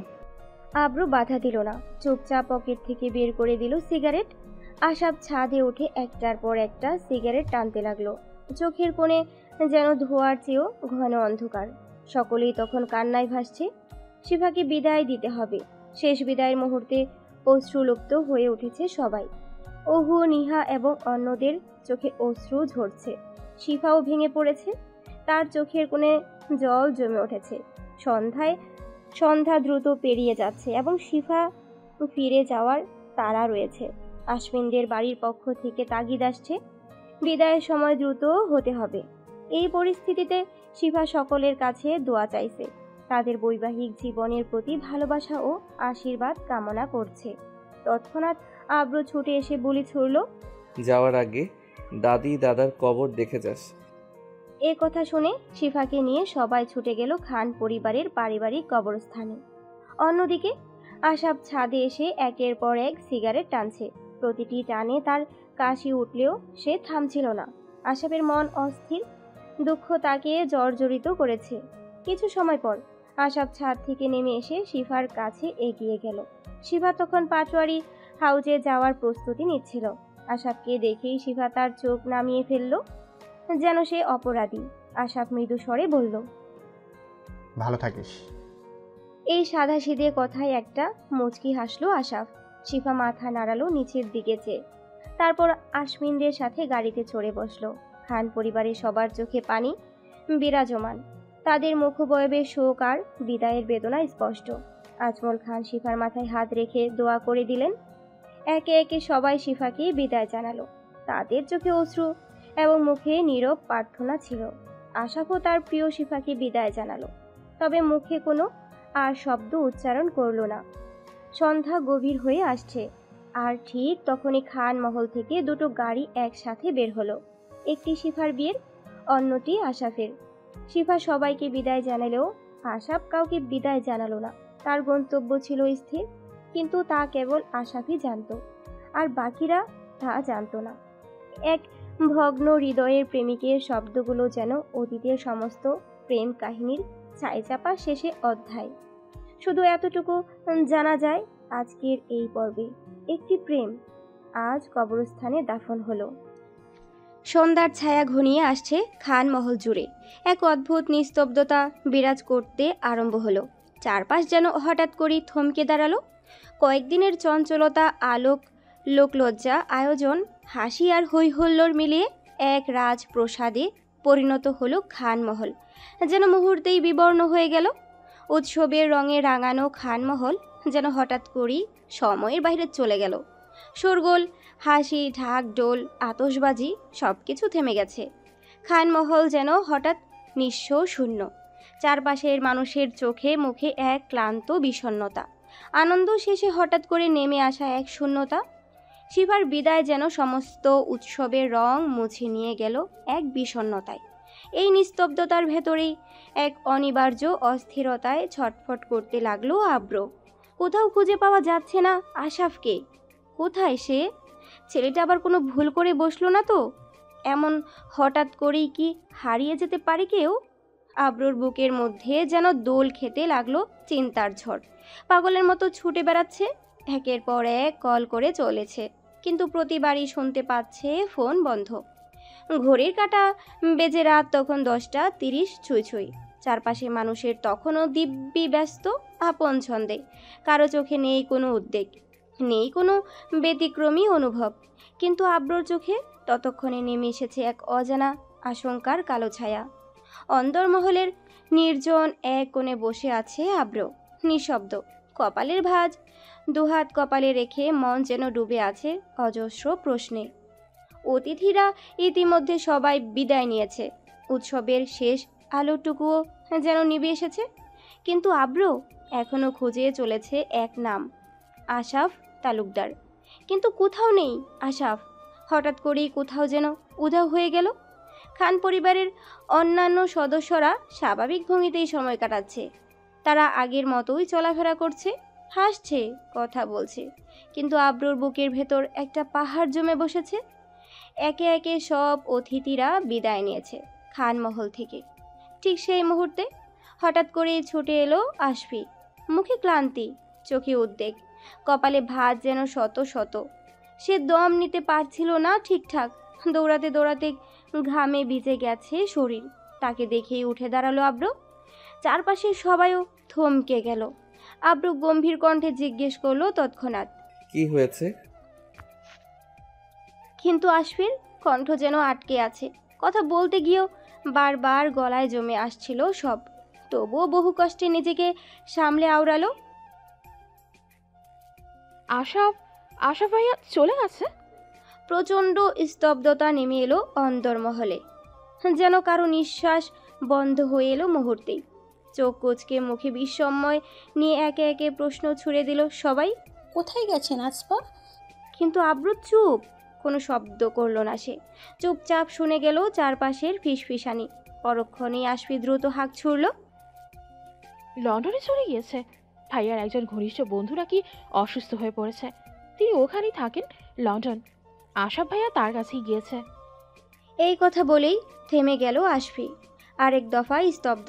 S2: আব্রু বাধা দিল না, চুপচাপ পকেট থেকে বের করে দিল সিগারেট। আশাফ ছাদে উঠে একটার পর একটা সিগারেট টানতে লাগলো। চোখের কোণে যেন ধোঁয়ার চেয়েও ঘন অন্ধকার। সকলেই তখন কান্নায় ভাসছে। শিফাকে বিদায় দিতে হবে। শেষ বিদায়ের মুহূর্তে অশ্রুলুপ্ত হয়ে উঠেছে সবাই। অহু, নিহা এবং অন্যদের চোখে অশ্রু ঝরছে। শিফাও ভেঙে পড়েছে, তার চোখের কোণে জল জমে উঠেছে। সন্ধ্যা দ্রুত পেরিয়ে যাচ্ছে এবং শিফা ফিরে যাওয়ার তাড়া রয়েছে। আশ্বিনদের বাড়ির পক্ষ থেকে তাগিদ আসছে, বিদায়ের সময় দ্রুত হতে হবে। এই পরিস্থিতিতে শিফা সকলের কাছে দোয়া চাইছে, তাদের বৈবাহিক জীবনের প্রতি ভালোবাসা ও আশীর্বাদ কামনা করছে। তৎক্ষণাৎ আব্রু ছুটে এসে বলি ছুড়ল,
S1: যাওয়ার আগে দাদি দাদার কবর দেখে যাস।
S2: এ কথা শুনে শিফাকে নিয়ে সবাই ছুটে গেল খান পরিবারের পারিবারিক কবরস্থানে। অন্যদিকে আশাফ ছাদে এসে একের পর এক সিগারেট টানছে। প্রতিটি টানে তার কাশি উঠলেও সে থামছিল না। আশাফের মন অস্থির, দুঃখ তাকে জর্জরিত করেছে। কিছু সময় পর আশাফ ছাদ থেকে নেমে এসে শিফার কাছে এগিয়ে গেল। শিফা তখন পাটোয়ারি হাউজে যাওয়ার প্রস্তুতি নিচ্ছিল। আশাফকে দেখেই শিফা তার চোখ নামিয়ে ফেলল, যেন সে অপরাধী। আশাফ মৃদু স্বরে বলল,
S10: ভালো থাকিস।
S2: এই সাদাসিধে কথায় একটা মুচকি হাসলো আশাফ। শিফা মাথা নাড়ালো নিচের দিকে চেয়ে, তারপর আশ্বিনদের সাথে গাড়িতে চড়ে বসলো। খান পরিবারের সবার চোখে পানি বিরাজমান, তাদের মুখবয়বে শোক আর বিদায়ের বেদনা স্পষ্ট। আজমল খান শিফার মাথায় হাত রেখে দোয়া করে দিলেন। একে একে সবাই শিফাকে বিদায় জানালো। তাদের চোখে অশ্রু এবং মুখে নীরব প্রার্থনা ছিল। আশাফও তার প্রিয় শিফাকে বিদায় জানালো, তবে মুখে কোনো আর শব্দ উচ্চারণ করল না। সন্ধ্যা গভীর হয়ে আসছে, আর ঠিক তখনই খান মহল থেকে দুটো গাড়ি একসাথে বের হলো। একটি শিফার বিয়ের, অন্যটি আশাফের। শিফা সবাইকে বিদায় জানালেও আশাফ কাউকে বিদায় জানালো না। তার গন্তব্য ছিল স্থির, কিন্তু তা কেবল আশাফই জানত, আর বাকিরা তা জানত না। এক ভগ্ন হৃদয়ের প্রেমিকের শব্দগুলো যেন অতীতের সমস্ত প্রেম কাহিনীর ছাইচাপা শেষে অধ্যায়। শুধু এতটুকু জানা যায়, আজকের এই পর্বে একটি প্রেম আজ কবরস্থানে দাফন হলো। সন্ধ্যার ছায়া ঘনিয়ে আসছে খান মহল জুড়ে। এক অদ্ভুত নিস্তব্ধতা বিরাজ করতে আরম্ভ হলো। চারপাশ যেন হঠাৎ করেই থমকে দাঁড়ালো। কয়েকদিনের চঞ্চলতা, আলোক, লোকলজ্জা, আয়োজন, হাসি আর হৈহুল্লোড় মিলিয়ে এক রাজপ্রসাদে পরিণত হলো খানমহল। যেন মুহূর্তেই বিবর্ণ হয়ে গেল। উৎসবের রঙে রাঙানো খানমহল যেন হঠাৎ করেই সময়ের বাইরে চলে গেল। শোরগোল, হাসি, ঢাক, ডোল, আতশবাজি সব কিছু থেমে গেছে। খানমহল যেন হঠাৎ নিঃস্ব, শূন্য। চারপাশের মানুষের চোখে মুখে এক ক্লান্ত বিষণ্ণতা। আনন্দ শেষে হঠাৎ করে নেমে আসা এক শূন্যতা। শিফার বিদায় যেন সমস্ত উৎসবের রং মুছে নিয়ে গেল এক বিষণ্ণতায়। এই নিস্তব্ধতার ভেতরেই এক অনিবার্য অস্থিরতায় ছটফট করতে লাগলো আব্র। কোথাও খুঁজে পাওয়া যাচ্ছে না আশাফকে। কোথায় সে? ছেলেটা আবার কোনো ভুল করে বসলো না তো? এমন হঠাৎ করেই কি হারিয়ে যেতে পারে কেউ? আব্রুর বুকের মধ্যে যেন দোল খেতে লাগলো চিন্তার ঝড়। পাগলের মতো ছুটে বেড়াচ্ছে, একের পর এক কল করে চলেছে, কিন্তু প্রতিবারই শুনতে পাচ্ছে ফোন বন্ধ। ঘড়ির কাঁটা বেজে রাত তখন 10:30 ছুঁই ছুঁই। চারপাশে মানুষের তখনও দিব্যি ব্যস্ত আপন ছন্দে। কারো চোখে নেই কোনো উদ্বেগ, নেই কোনো ব্যতিক্রমী অনুভব, কিন্তু আব্রুর চোখে ততক্ষণে নেমে এসেছে এক অজানা আশঙ্কার কালো ছায়া। অন্দরমহলের নির্জন এক কোণে বসে আছে আব্র, নিঃশব্দ, কপালের ভাঁজ দুহাত কপালে রেখে মন যেন ডুবে আছে অজস্র প্রশ্নে। অতিথিরা ইতিমধ্যে সবাই বিদায় নিয়েছে। উৎসবের শেষ আলোটুকুও যেন নিভে এসেছে, কিন্তু আব্র এখনো খুঁজে চলেছে এক নাম, আশাফ তালুকদার। কিন্তু কোথাও নেই আশাফ। হঠাৎ করেই কোথাও যেন উধাও হয়ে গেল। খান পরিবারের অন্যান্য সদস্যরা স্বাভাবিক ভঙ্গিতেই সময় কাটাচ্ছে। তারা আগের মতোই চলাফেরা করছে, হাসছে, কথা বলছে, কিন্তু আব্রুর বুকের ভেতর একটা পাহাড় জমে বসেছে। একে একে সব অতিথিরা বিদায় নিয়েছে খানমহল থেকে। ঠিক সেই মুহূর্তে হঠাৎ করেই ছুটে এলো আশফি। মুখে ক্লান্তি, চোখে উদ্বেগ, কপালে ভাঁজ যেন শত শত। সে দম নিতে পারছিল না ঠিকঠাক। দৌড়াতে দৌড়াতে ঘামে ভিজে গেছে শরীর। তাকে দেখেই উঠে দাঁড়ালো আব্র। চারপাশে সবাইও থমকে গেল। আব্রু গম্ভীর কণ্ঠে জিজ্ঞেস করলো তৎক্ষণাৎ,
S1: কি হয়েছে?
S2: কিন্তু আশফির কণ্ঠ যেন আটকে আছে। কথা বলতে গিয়েও বারবার গলায় জমে আসছিল সব। তবুও বহু কষ্টে নিজেকে সামলে আওড়ালো,
S11: আশা ভাইয়া চলে গেছে?
S2: প্রচণ্ড স্তব্ধতা নেমে এলো অন্দরমহলে। যেন কারো নিঃশ্বাস বন্ধ হয়ে এলো মুহূর্তেই। চোখ কুঁচকে মুখে বিস্ময় নিয়ে একে একে প্রশ্ন ছুড়ে দিল সবাই।
S4: কোথায় গেছেন আসপা?
S2: কিন্তু আব্রু চুপ, কোনো শব্দ করলো না সে। চুপচাপ শুনে গেল চারপাশের ফিসফিসানি। পরক্ষণেই আশফি দ্রুত হাঁক ছুড়ল,
S11: লন্ডনে চলে গিয়েছে। ভাইয়ার একজন ঘনিষ্ঠ বন্ধু নাকি অসুস্থ হয়ে পড়েছে, তিনি ওখানেই থাকেন, লন্ডন। আশা ভাইয়া তার কাছেই গিয়েছে।
S2: এই কথা বলেই থেমে গেল আশফি। আরেক দফা স্তব্ধ,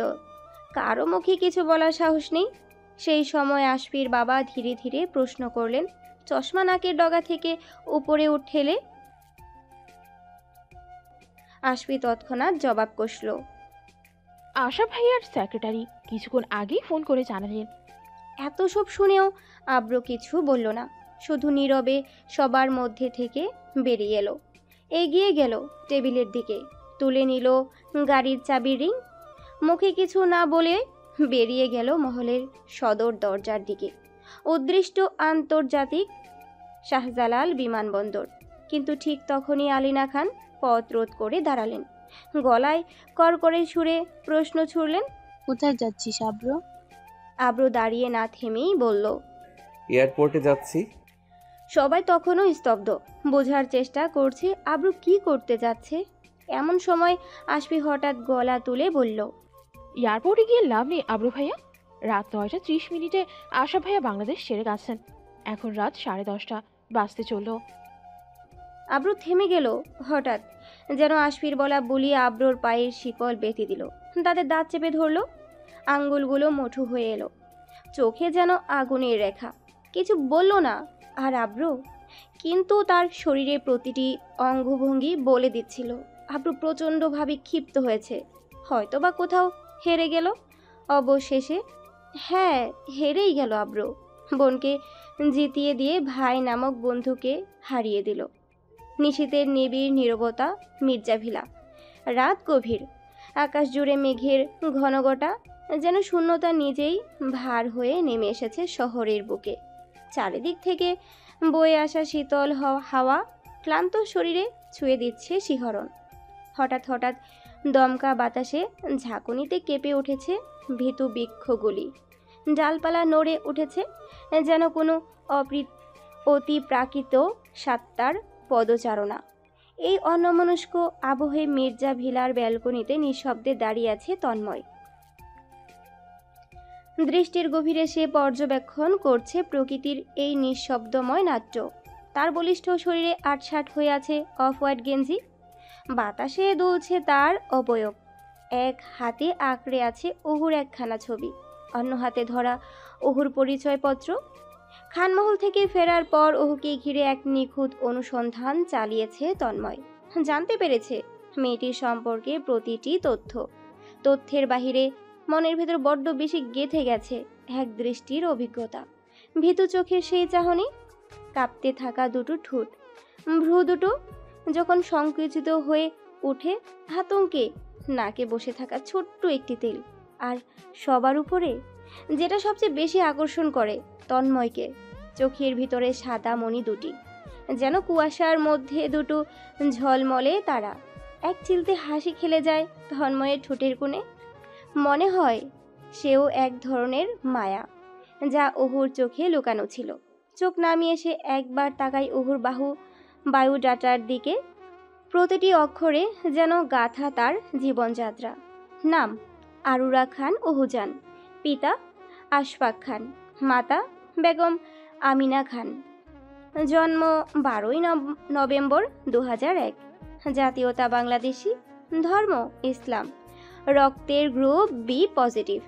S2: কারো মুখে কিছু বলার সাহস নেই। সেই সময় আশফির বাবা ধীরে ধীরে প্রশ্ন করলেন, চশমা নাকের ডগা থেকে উপরে উঠেলে। আশফি তৎক্ষণাৎ জবাব কষল,
S11: আশা ভাইয়ার সেক্রেটারি কিছুক্ষণ আগেই ফোন করে জানালেন।
S2: এত সব শুনেও আব্র কিছু বলল না, শুধু নীরবে সবার মধ্যে থেকে বেরিয়ে এলো। এগিয়ে গেল টেবিলের দিকে, তুলে নিল গাড়ির চাবির রিং। মুখে কিছু না বলে বেরিয়ে গেল মহলের সদর দরজার দিকে, উদ্দিষ্ট আন্তর্জাতিক শাহজালাল বিমানবন্দর। কিন্তু ঠিক তখনই আলিনা খান পথ রোধ করে দাঁড়ালেন। গলায় কড়কড়ে সুরে প্রশ্ন ছুড়লেন,
S9: কোথায় যাচ্ছিস আব্র?
S2: আব্র দাঁড়িয়ে না থেমেই বলল,
S1: এয়ারপোর্টে যাচ্ছি।
S2: সবাই তখনও স্তব্ধ, বোঝার চেষ্টা করছে আব্র কি করতে যাচ্ছে। এমন সময় আশফি হঠাৎ গলা তুলে বলল,
S11: এয়ারপোর্টে গিয়ে লাভ নেই আব্রু ভাইয়া। রাত 9:30 আশা ভাইয়া বাংলাদেশ ছেড়ে গেছেন। এখন রাত 10:30 বাজতে চলল।
S2: আব্রু থেমে গেল হঠাৎ, যেন আশফির বলা বলি আব্রোর পায়ের শিকল বেঁধে দিল। তাদের দাঁত চেপে ধরল, আঙ্গুলগুলো মুঠো হয়ে এলো, চোখে যেন আগুনের রেখা। কিছু বলল না আর আব্রু, কিন্তু তার শরীরের প্রতিটি অঙ্গভঙ্গি বলে দিচ্ছিল আব্রু প্রচণ্ডভাবে ক্ষিপ্ত হয়েছে, হয়তোবা কোথাও হেরে গেল। অবশেষে হ্যাঁ, হেরেই গেল আব্রু। বোনকে জিতিয়ে দিয়ে ভাই নামক বন্ধুকে হারিয়ে দিল। নিশীথের নিবিড় নীরবতা, মির্জাভিলা। রাত গভীর, আকাশ জুড়ে মেঘের ঘনঘটা, যেন শূন্যতা নিজেই ভার হয়ে নেমে এসেছে শহরের বুকে। চারিদিক থেকে বয়ে আসা শীতল হাওয়া ক্লান্ত শরীরে ছুঁয়ে দিচ্ছে শিহরণ। হঠাৎ হঠাৎ দমকা বাতাসে ঝাঁকুনিতে কেঁপে উঠেছে ভীতু বৃক্ষগুলি। ডালপালা নড়ে উঠেছে, যেন কোনো অতিপ্রাকৃত সত্তার পদচারণা। এই অন্যমনস্ক আবহে মির্জা ভিলার ব্যালকনিতে নিঃশব্দে দাঁড়িয়ে আছে তন্ময়। দৃষ্টির গভীরে সে পর্যবেক্ষণ করছে প্রকৃতির এই নিঃশব্দময় নাট্য। তার বলিষ্ঠ শরীরে আটসাট হয়ে আছে অফ হোয়াইট গেঞ্জি, বাতাসে দুলছে তার অবয়ব। এক হাতে আঁকড়ে আছে অহুর একখানা ছবি, অন্য হাতে ধরা অহুর পরিচয়পত্র। খানমহল থেকে ফেরার পর অহুকে ঘিরে এক নিখুঁত অনুসন্ধান চালিয়েছে তন্ময়। জানতে পেরেছে মেয়েটির সম্পর্কে প্রতিটি তথ্যের বাহিরে মনের ভেতর বড্ড বেশি গেঁথে গেছে এক দৃষ্টির অভিজ্ঞতা। ভীতু চোখের সেই চাহনি, কাঁপতে থাকা দুটো ঠোঁট, ভ্রু দুটো যখন সংকুচিত হয়ে উঠে আতঙ্কে, নাকে বসে থাকা ছোট্ট একটি তেল, আর সবার উপরে যেটা সবচেয়ে বেশি আকর্ষণ করে তন্ময়কে, চোখের ভিতরে সাদা মণি দুটি, যেন কুয়াশার মধ্যে দুটো ঝলমলে তারা। এক চিলতে হাসি খেলে যায় তন্ময়ের ঠোঁটের কোণে। মনে হয় সেও এক ধরনের মায়া, যা অহুর চোখে লুকানো ছিল। চোখ নামিয়ে সে একবার তাকায় অহুর বাহু বায়োডাটার দিকে। প্রতিটি অক্ষরে যেন গাথা তার জীবনযাত্রা। নাম আরুরা খান ওহুজান, পিতা আশফাক খান, মাতা বেগম আমিনা খান, জন্ম 12ই নভেম্বর 2001, জাতীয়তা বাংলাদেশি, ধর্ম ইসলাম, রক্তের গ্রুপ বি পজিটিভ,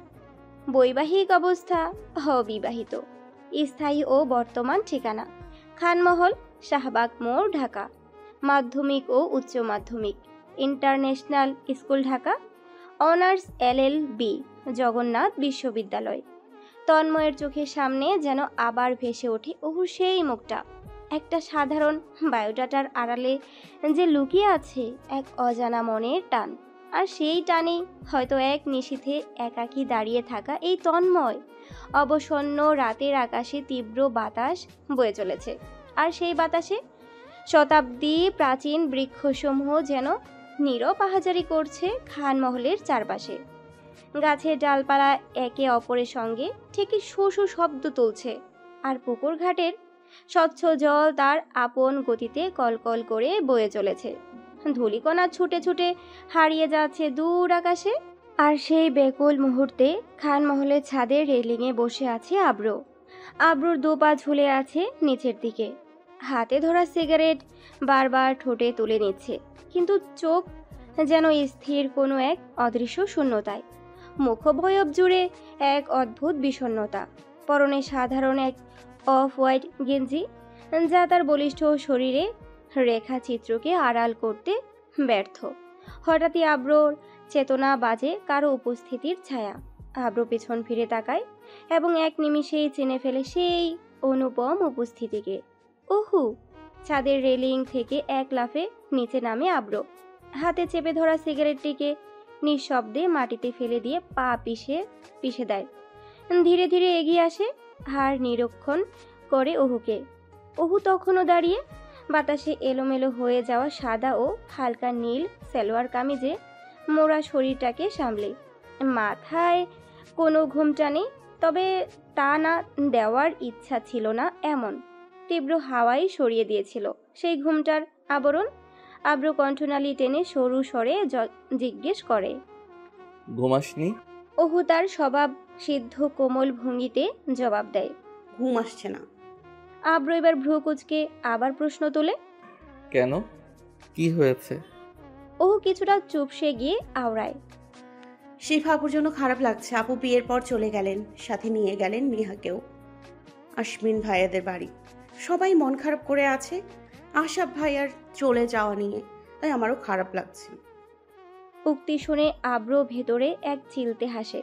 S2: বৈবাহিক অবস্থা অবিবাহিত, স্থায়ী ও বর্তমান ঠিকানা খানমহল, শাহবাগ মোড়, ঢাকা, মাধ্যমিক ও উচ্চ মাধ্যমিক international school Dhaka, honours LLB Jagannath বিশ্ববিদ্যালয়। তন্ময়ের চোখের সামনে যেন আবার ভেসে ওঠে ওহুর সেই মুখটা। একটা সাধারণ বায়োডাটার আড়ালে যে লুকিয়ে আছে এক অজানা মনের টান, আর সেই টানেই হয়তো এক নিশীথে একাকী দাঁড়িয়ে থাকা এই তন্ময়। অবসন্ন রাতের আকাশে তীব্র বাতাস বয়ে চলেছে, আর সেই বাতাসে শতাব্দী প্রাচীন বৃক্ষসমূহ যেন নীরব পাহাজারি করছে খানমহলের চারপাশে। গাছের ডালপালা একে অপরের সঙ্গে ঠিকই শু শু শব্দ তুলছে, আর পুকুর ঘাটের স্বচ্ছ জল তার আপন গতিতে কলকল করে বয়ে চলেছে। ধূলিকণা ছুটে ছুটে হারিয়ে যাচ্ছে দূর আকাশে। আর সেই বেকুল মুহূর্তে খানমহলের ছাদের রেলিংয়ে বসে আছে আব্র। আব্রুর দুপা ঝুলে আছে নিচের দিকে, হাতে ধরা সিগারেট বারবার ঠোঁটে তুলে নিচ্ছে, কিন্তু চোখ যেন স্থির কোনো এক অদৃশ্য শূন্যতায়। মুখবয়ব জুড়ে এক অদ্ভুত বিষণ্ণতা। পরনে সাধারণ এক অফ হোয়াইট গেঞ্জি, যা তার বলিষ্ঠ শরীরে রেখা চিত্রকে আড়াল করতে ব্যর্থ। হঠাৎই আব্রোর চেতনা বাজে কারো উপস্থিতির ছায়া। আব্র পেছন ফিরে তাকায় এবং এক নিমিষেই চিনে ফেলে সেই অনুপম উপস্থিতিকে। ওহু! ছাদের রেলিং থেকে এক লাফে নিচে নামে আব্র। হাতে চেপে ধরা সিগারেটটিকে নিঃশব্দে মাটিতে ফেলে দিয়ে পা পিষে দেয়। ধীরে ধীরে এগিয়ে আসে, হাড় নিরীক্ষণ করে ওহুকে। ওহু তখনও দাঁড়িয়ে, বাতাসে এলোমেলো হয়ে যাওয়া সাদা ও হালকা নীল সালোয়ার কামিজে মোড়া শরীরটাকে সামলে। মাথায় কোনো ঘোমটা নেই, তবে তা না দেওয়ার ইচ্ছা ছিল না এমন। তীব্র হাওয়াই সরিয়ে দিয়েছিল সেই ঘুমটার আবরণ। আব্র কণ্ঠনালী টেনে সরু স্বরে জিজ্ঞেস করে,
S1: ঘুমাসনি?
S2: ওহু তার স্বভাব সিদ্ধ কোমল ভঙ্গিতে জবাব দেয়,
S3: ঘুম আসছে না।
S2: আব্র এবার ভ্রু কুঁচকে আবার প্রশ্ন তোলে,
S1: কেন, কি হয়েছে?
S2: ওহু কিছুটা চুপসে গিয়ে আওড়ায়,
S3: শিফা আপুর জন্য খারাপ লাগছে। আপু বিয়ের পর চলে গেলেন, সাথে নিয়ে গেলেন নেহাকেও, আশমিন ভাইয়াদের বাড়ি। সবাই মন খারাপ করে আছে আশাব ভাইয়ার চলে যাওয়া নিয়ে, তাই আমারও খারাপ লাগছে।
S2: উক্তি শুনে আব্র ভেতরে এক চিলতে হাসে,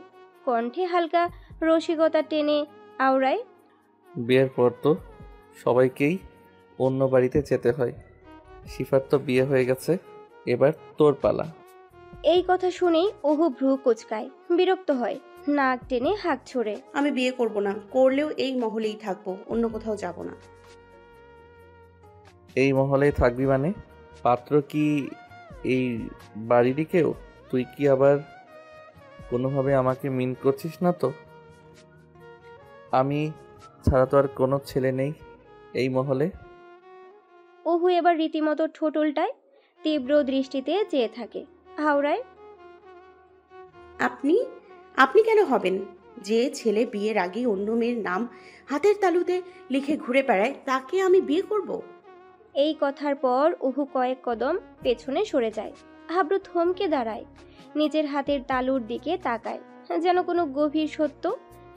S2: কণ্ঠে হালকা রসিকতা টেনে আওড়ায়,
S1: বিয়ের পর তো সবাইকেই অন্য বাড়িতে যেতে হয়। শিফার তো বিয়ে হয়ে গেছে, এবার তোর পালা।
S2: এই কথা শুনেই ওহু ভ্রু কুচকায়, বিরক্ত হয়, নাক টেনে হাঁক ছড়ে,
S3: আমি বিয়ে করব না, করলেও এই মহলেই থাকবো, অন্য কোথাও যাব না।
S1: এই মহলেই থাকবি মানে? পাত্র কি এই বাড়িরই কেউ? তুই কি আবার কোনোভাবে আমাকে মিন করছিস না তো? আমি ছাড়া তো আর কোনো ছেলে নেই এই মহলে।
S2: ওহু এবার রীতিমতো ঠোঁট উল্টায়, তীব্র দৃষ্টিতে চেয়ে থাকে, হাওড়ায়,
S3: আপনি আপনি কেন হবেন? যে ছেলে বিয়ের আগে অন্য মেয়ের নাম হাতের তালুতে লিখে ঘুরে বেড়ায়, তাকে আমি বিয়ে করব?
S2: এই কথার পর ওহু কয়েক কদম পেছনে সরে যায়। আব্র থমকে দাঁড়ায়, নিজের হাতের তালুর দিকে তাকায়, যেন কোনো গভীর সত্য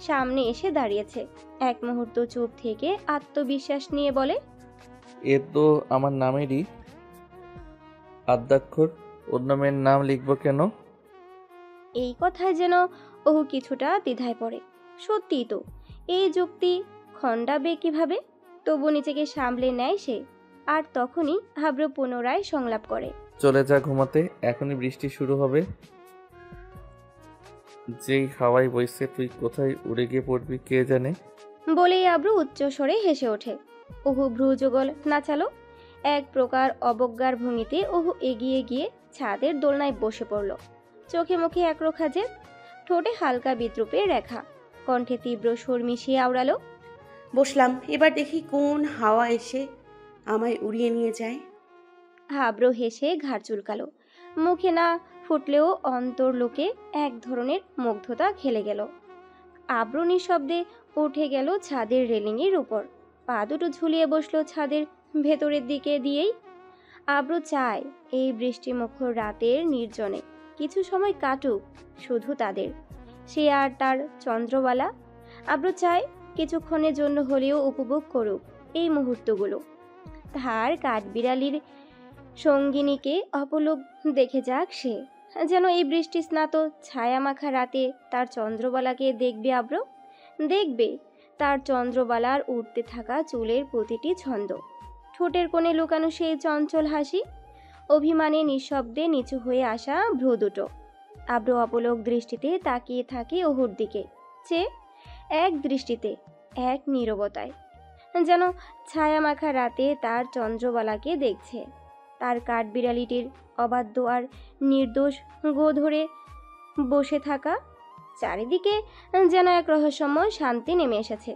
S2: সামনে এসে দাঁড়িয়েছে। এক মুহূর্ত চুপ থেকে আত্মবিশ্বাস নিয়ে বলে,
S1: এ তো আমার নামেরই আদ্যাক্ষর, অন্য মেয়ের নাম লিখবো কেন?
S2: এই কথায় যেন ওহু কিছুটা দ্বিধায় পড়ে। সত্যিই তো, এই যুক্তি খণ্ডাবে কিভাবে? তবু নিজেকে সামলে নেয় সে, আর তখনই আব্র পুনরায় সংলাপ করে,
S1: চলে যা ঘুমাতে, এখনই বৃষ্টি শুরু হবে। যেই হাওয়ায় বইছে, তুই কোথায় উড়ে গিয়ে পড়বি কে জানে।
S2: বলেই আব্র উচ্চস্বরে হেসে ওঠে। ওহু ভ্রু যুগল নাচালো। এক প্রকার অবজ্ঞার ভঙ্গিতে ওহু এগিয়ে গিয়ে ছাদের দোলনায় বসে পড়ল। চোখে মুখে একরোখা যে, ঠোঁটে হালকা বিদ্রুপের রেখা, কণ্ঠে তীব্র সুর মিশিয়ে আওড়ালো,
S3: বসলাম, এবার দেখি কোন হাওয়া এসে আমায় উড়িয়ে নিয়ে যায়।
S2: আব্র হেসে ঘাড় চুলকালো। মুখে না ফুটলেও অন্তর্লোকে এক ধরনের মুগ্ধতা খেলে গেল। আব্র নিঃশব্দে উঠে গেল ছাদের রেলিংয়ের উপর, পা দুটো ঝুলিয়ে বসলো ছাদের ভেতরের দিকে দিয়েই। আব্র চায় এই বৃষ্টিমুখর রাতের নির্জনে কিছু সময় কাটুক শুধু তাদের, সে আর তার চন্দ্রবালা। আব্র চায় কিছুক্ষণের জন্য হলেও উপভোগ করুক এই মুহূর্তগুলো। তার কাঠবিড়ালির সঙ্গিনীকে অপলক দেখে যাক সে, যেন এই বৃষ্টি স্নাত ছায়ামাখা রাতে তার চন্দ্রবালাকে দেখবে আব্র, দেখবে তার চন্দ্রবালার উঠতে থাকা চুলের প্রতিটি ছন্দ, ঠোঁটের কোণে লুকানো সেই চঞ্চল হাসি, অভিমানে নিঃশব্দে নিচু হয়ে আসা ভ্রু দুটো। আব্র অপলক দৃষ্টিতে তাকিয়ে থাকে ওহুর দিকে, চেয়ে এক দৃষ্টিতে, এক নীরবতায়, যেন ছায়ামাখা রাতে তার চন্দ্রবালাকে দেখছে। তার কাঠবিড়ালিটির অবাধ্য আর নির্দোষ গো ধরে বসে থাকা। চারিদিকে যেন এক রহস্যময় শান্তি নেমে এসেছে।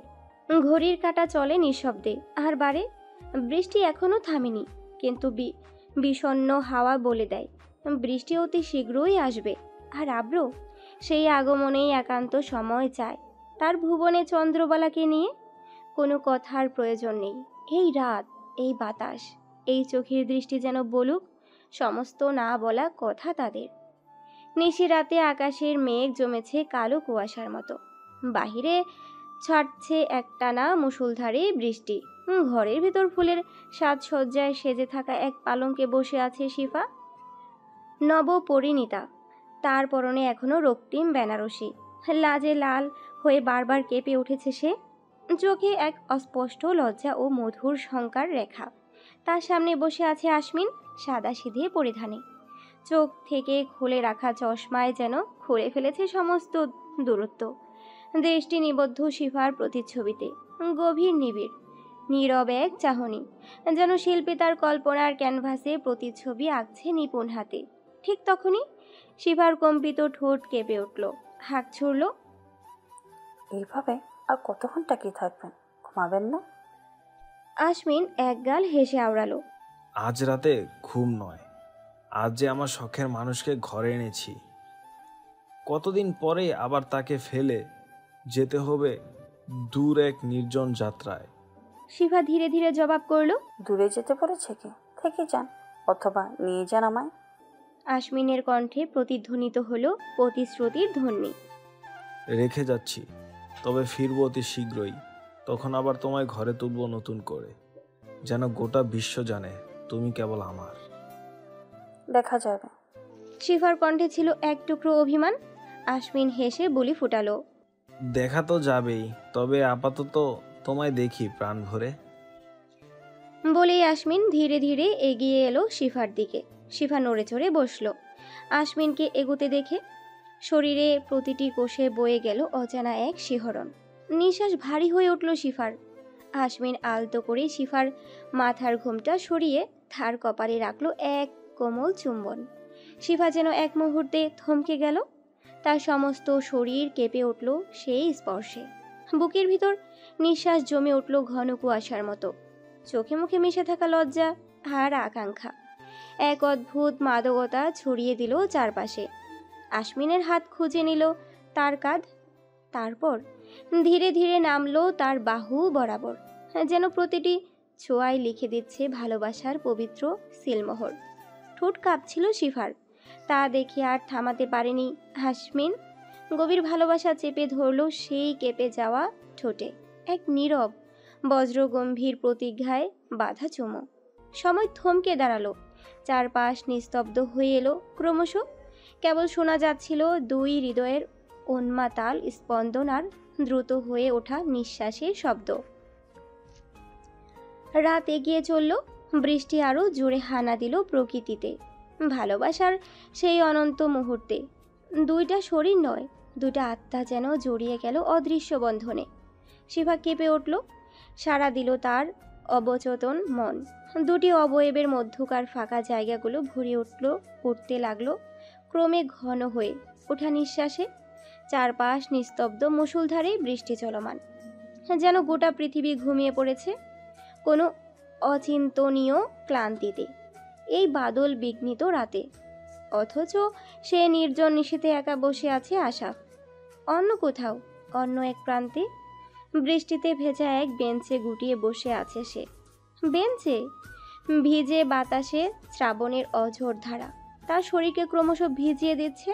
S2: ঘড়ির কাঁটা চলে নিঃশব্দে আর বাড়ে। বৃষ্টি এখনো থামেনি, কিন্তু বিষণ্ণ হাওয়া বলে দেয় বৃষ্টি অতি শীঘ্রই আসবে। আর আব্র সেই আগমনেই একান্ত সময় চায় তার ভুবনে চন্দ্রবালাকে নিয়ে। কোনো কথার প্রয়োজন নেই, এই রাত, এই বাতাস, এই চোখের দৃষ্টি যেন বলুক সমস্ত না বলা কথা তাদের। নিশি রাতে আকাশের মেঘ জমেছে কালো কুয়াশার মতো, বাহিরে ছাড়ছে একটানা মুষলধারে বৃষ্টি। ঘরের ভিতর ফুলের সাজসজ্জায় সেজে থাকা এক পালঙ্কে বসে আছে শিফা, নবপরিণীতা। তার পরনে এখনো রক্তিম বেনারসি, লাজে লাল হয়ে বারবার কেঁপে উঠেছে সে, চোখে এক অস্পষ্ট লজ্জা ও মধুর শঙ্কার রেখা। তার সামনে বসে আছে আশমিন, সাদা সিধে পরিধানে, চোখ থেকে খুলে রাখা চশমায় যেন খুলে ফেলেছে সমস্ত দূরত্ব। দৃষ্টি নিবদ্ধ শিফার প্রতিচ্ছবিতে, গভীর নিবিড় নীরব এক চাহনি, যেন শিল্পী তার কল্পনার ক্যানভাসে প্রতিচ্ছবি আঁকছে নিপুণ হাতে। ঠিক তখনই শিফার কম্পিত ঠোঁট কেঁপে উঠল, হাঁক ছুড়ল,
S9: এইভাবে আর কতক্ষণ তাকিয়ে থাকবেন? ঘুমাবেন না?
S2: আশমিন একগাল হেসে আওড়ালো,
S12: আজ রাতে ঘুম নয়, আজ যে আমার শখের মানুষকে ঘরে এনেছি, কতদিন পরে আবার তাকে ফেলে যেতে হবে দূর এক নির্জন যাত্রায়।
S2: শিফা ধীরে ধীরে জবাব করল,
S9: দূরে যেতে বলেছে কি? থেকে যান, অথবা নিয়ে যান আমায়।
S2: আশমিনের কণ্ঠে প্রতিধ্বনিত হলো প্রতিশ্রুতির ধ্বনি।
S12: রেখে যাচ্ছি, তবে ফিরবো অতি শীঘ্রই। তখন আবার তোমায় ঘরে তুলব নতুন করে, যেন গোটা বিশ্ব জানে তুমি কেবল আমার।
S9: দেখা যাবে।
S2: শিফার কণ্ঠে ছিল এক টুকরো অভিমান। আশমিন হেসে বলি ফুটালো,
S12: দেখা তো যাবেই, তবে আপাতত তোমায় দেখি প্রাণ ভরে।
S2: বলেই আশমিন ধীরে ধীরে এগিয়ে এলো শিফার দিকে। শিফা নড়ে চড়ে বসলো। আশমিনকে এগোতে দেখে শরীরে প্রতিটি কোষে বয়ে গেল অজানা এক শিহরণ। নিঃশ্বাস ভারী হয়ে উঠল শিফার। আশমিন আলতো করে শিফার মাথার ঘোমটা সরিয়ে তার কপালে রাখলো এক কোমল চুম্বন। শিফা যেন এক মুহূর্তে থমকে গেল, তার সমস্ত শরীর কেঁপে উঠল সেই স্পর্শে। বুকের ভিতর নিঃশ্বাস জমে উঠল ঘন কুয়াশার মতো। চোখে মুখে মিশে থাকা লজ্জা আর আকাঙ্ক্ষা এক অদ্ভুত মাদকতা ছড়িয়ে দিল চারপাশে। আশমিনের হাত খুঁজে নিল তার কাঁধ, তারপর ধীরে ধীরে নামলো তার বাহু বরাবর, যেন প্রতিটি ছোঁয়ায় লিখে দিচ্ছে ভালোবাসার পবিত্র সিলমোহর। ঠোঁট কাঁপছিল শিফার, তা দেখে আর থামাতে পারেনি আশমিন। গভীর ভালোবাসা চেপে ধরল সেই কেঁপে যাওয়া ঠোঁটে, এক নীরব বজ্রগম্ভীর প্রতিজ্ঞায় বাধা চুমো। সময় থমকে দাঁড়ালো, চারপাশ নিস্তব্ধ হয়ে এলো ক্রমশ। কেবল শোনা যাচ্ছিল দুই হৃদয়ের উন্মাতাল স্পন্দন আর দ্রুত হয়ে ওঠা নিঃশ্বাসের শব্দ। রাত এগিয়ে চলল, বৃষ্টি আরও জোরে হানা দিল প্রকৃতিতে। ভালোবাসার সেই অনন্ত মুহূর্তে দুইটা শরীর নয়, দুইটা আত্মা যেন জড়িয়ে গেল অদৃশ্য বন্ধনে। শিফা কেঁপে উঠল, সাড়া দিল তার অবচেতন মন। দুটি অবয়বের মধ্যকার ফাঁকা জায়গাগুলো ভরে উঠতে লাগলো ক্রমে ঘন হয়ে ওঠা নিঃশ্বাসে। চারপাশ নিস্তব্ধ, মুষলধারে বৃষ্টি চলমান, যেন গোটা পৃথিবী ঘুমিয়ে পড়েছে কোনো অচিন্তনীয় ক্লান্তিতে, এই বাদল বিঘ্নিত রাতে। অথচ সে নির্জন নিশীথে একা বসে আছে আশাফ। অন্য কোথাও, অন্য এক প্রান্তে বৃষ্টিতে ভেজা এক বেঞ্চে গুটিয়ে বসে আছে সে। বেঞ্চে ভিজে বাতাসে শ্রাবণের অঝোর ধারা তার শরীরকে ক্রমশ ভিজিয়ে দিচ্ছে।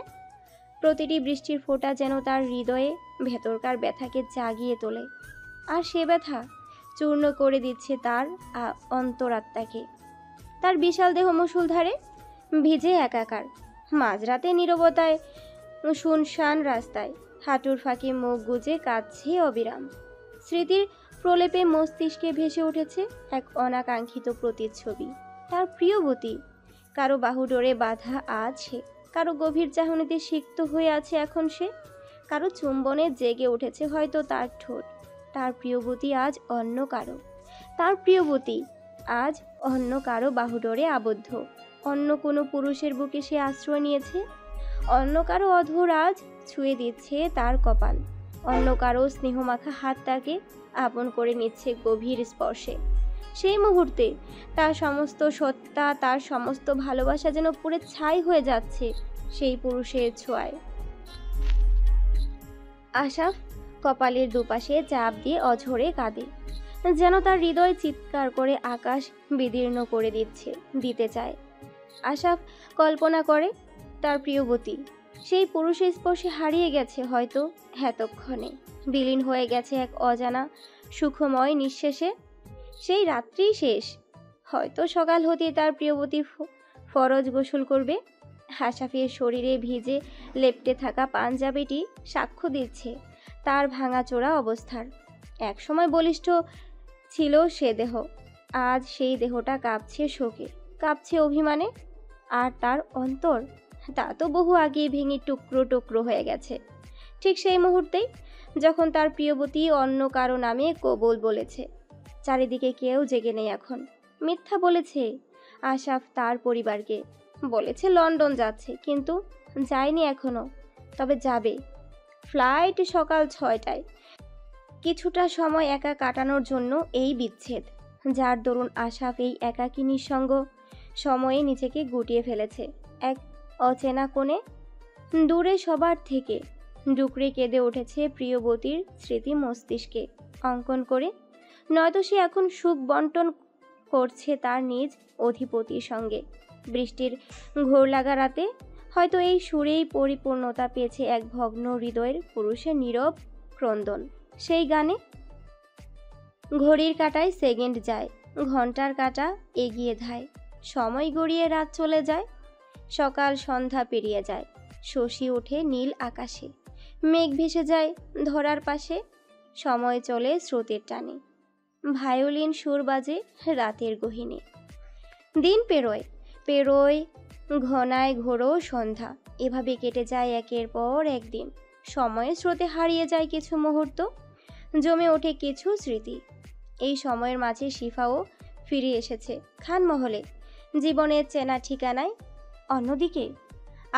S2: প্রতিটি বৃষ্টির ফোঁটা যেন তার হৃদয়ে ভেতরকার ব্যথাকে জাগিয়ে তোলে, আর সে ব্যথা চূর্ণ করে দিচ্ছে তার অন্তরাত্মাকে। তার বিশাল দেহ মুষলধারে ভিজে একাকার। মাঝরাতে নীরবতায় শুনশান রাস্তায় হাঁটুর ফাঁকে মুখ গুজে কাঁদছে অবিরাম। স্মৃতির প্রলেপে মস্তিষ্কে ভেসে উঠেছে এক অনাকাঙ্ক্ষিত প্রতিচ্ছবি। তার প্রিয়বতী কারো বাহুডোরে বাঁধা আছে, কারো গভীর চাহনিতে সিক্ত হয়ে আছে এখন সে, কারো চুম্বনে জেগে উঠেছে হয়তো তার ঠোঁট। তার প্রিয়বতী আজ অন্য কারো, তার প্রিয়বতী আজ অন্য কারো বাহুডোরে আবদ্ধ। অন্য কোনো পুরুষের বুকে সে আশ্রয় নিয়েছে। অন্য কারো অধর আজ ছুঁয়ে দিচ্ছে তার কপাল। অন্য কারো স্নেহমাখা হাত তাকে আপন করে নিচ্ছে গভীর স্পর্শে। সেই মুহূর্তে তার সমস্ত সত্তা, তার সমস্ত ভালোবাসা যেন পুড়ে ছাই হয়ে যাচ্ছে সেই পুরুষের ছোঁয়ায়। আশাফ কপালের দুপাশে চাপ দিয়ে অঝরে কাঁদে, যেন তার হৃদয় চিৎকার করে আকাশ বিদীর্ণ করে দিতে চায়। আশাফ কল্পনা করে তার প্রিয়বতী সেই পুরুষের স্পর্শে হারিয়ে গেছে হয়তো এতক্ষণে, বিলীন হয়ে গেছে এক অজানা সুখময় নিঃশেষে। সেই রাত্রিই শেষ। হয়তো সকাল হতেই তার প্রিয়বতী ফরজ গোসল করবে। আশাফের শরীরে ভিজে লেপ্টে থাকা পাঞ্জাবিটি সাক্ষ্য দিচ্ছে তার ভাঙাচোরা অবস্থার। একসময় বলিষ্ঠ ছিল সে দেহ, আজ সেই দেহটা কাঁপছে শোকে, কাঁপছে অভিমানে। আর তার অন্তর, তা তো বহু আগেই ভেঙে টুকরো টুকরো হয়ে গেছে। ঠিক সেই মুহূর্তেই যখন তার প্রিয়বতী অন্য কারো নামে কবুল বলেছে। চারিদিকে কেউ জেগে নেই এখন। মিথ্যা বলেছে আশাফ তার পরিবারকে, বলেছে লন্ডন যাচ্ছে, কিন্তু যায়নি এখনো, তবে যাবে। ফ্লাইট সকাল 6টায়। কিছুটা সময় একা কাটানোর জন্য এই বিচ্ছেদ, যার দরুন আশাফ এই একাকী নিঃসঙ্গ সময়ে নিজেকে গুটিয়ে ফেলেছে এক অচেনা কোণে। দূরে সবার থেকে ডুকরে কেঁদে উঠেছে প্রিয়বতীর স্মৃতি মস্তিষ্কে অঙ্কন করে। নয়তো সে এখন সুখ বন্টন করছে তার নিজ অধিপতির সঙ্গে। বৃষ্টির ঘোর লাগা রাতে হয়তো এই সুরেই পরিপূর্ণতা পেয়েছে এক ভগ্ন হৃদয়ের পুরুষের নীরব ক্রন্দন। সেই গানে ঘড়ির কাঁটায় সেকেন্ড যায়, ঘন্টার কাঁটা এগিয়ে ধায়, সময় গড়িয়ে রাত চলে যায়, সকাল সন্ধ্যা পেরিয়ে যায়, শশী ওঠে নীল আকাশে, মেঘ ভেসে যায় ধরার পাশে, সময় চলে স্রোতের টানে, ভায়োলিন সুর বাজে রাতের গহীনে। দিন পেরোয় পেরোয় ঘনায় ঘোরো সন্ধ্যা, এভাবে কেটে যায় একের পর একদিন। সময়ের স্রোতে হারিয়ে যায় কিছু মুহূর্ত, জমে ওঠে কিছু স্মৃতি। এই সময়ের মাঝে শিফাও ফিরে এসেছে খানমহলে, জীবনের চেনা ঠিকানায়। অন্যদিকে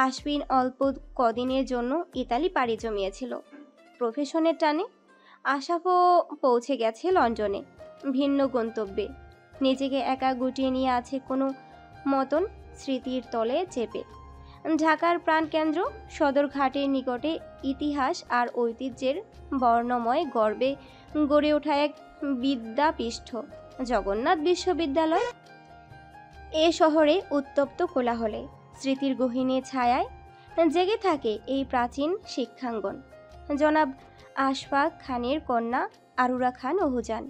S2: আশ্বিন অল্প কদিনের জন্য ইতালি পাড়ি জমিয়েছিল প্রফেশনের টানে। আশাফও পৌঁছে গেছে লন্ডনে, ভিন্ন গন্তব্যে। নিজেকে একা গুটিয়ে নিয়ে আছে কোনো মতন স্মৃতির তলে চেপে। ঢাকার প্রাণকেন্দ্র সদরঘাটের নিকটে ইতিহাস আর ঐতিহ্যের বর্ণময় গর্বে গড়ে ওঠা এক বিদ্যাপীঠ জগন্নাথ বিশ্ববিদ্যালয়। এ শহরে উত্তপ্ত কোলাহলে স্মৃতির গহীনে ছায়ায় জেগে থাকে এই প্রাচীন শিক্ষাঙ্গন। জনাব আশফাক খানের কন্যা আরুরা খান অহুজান,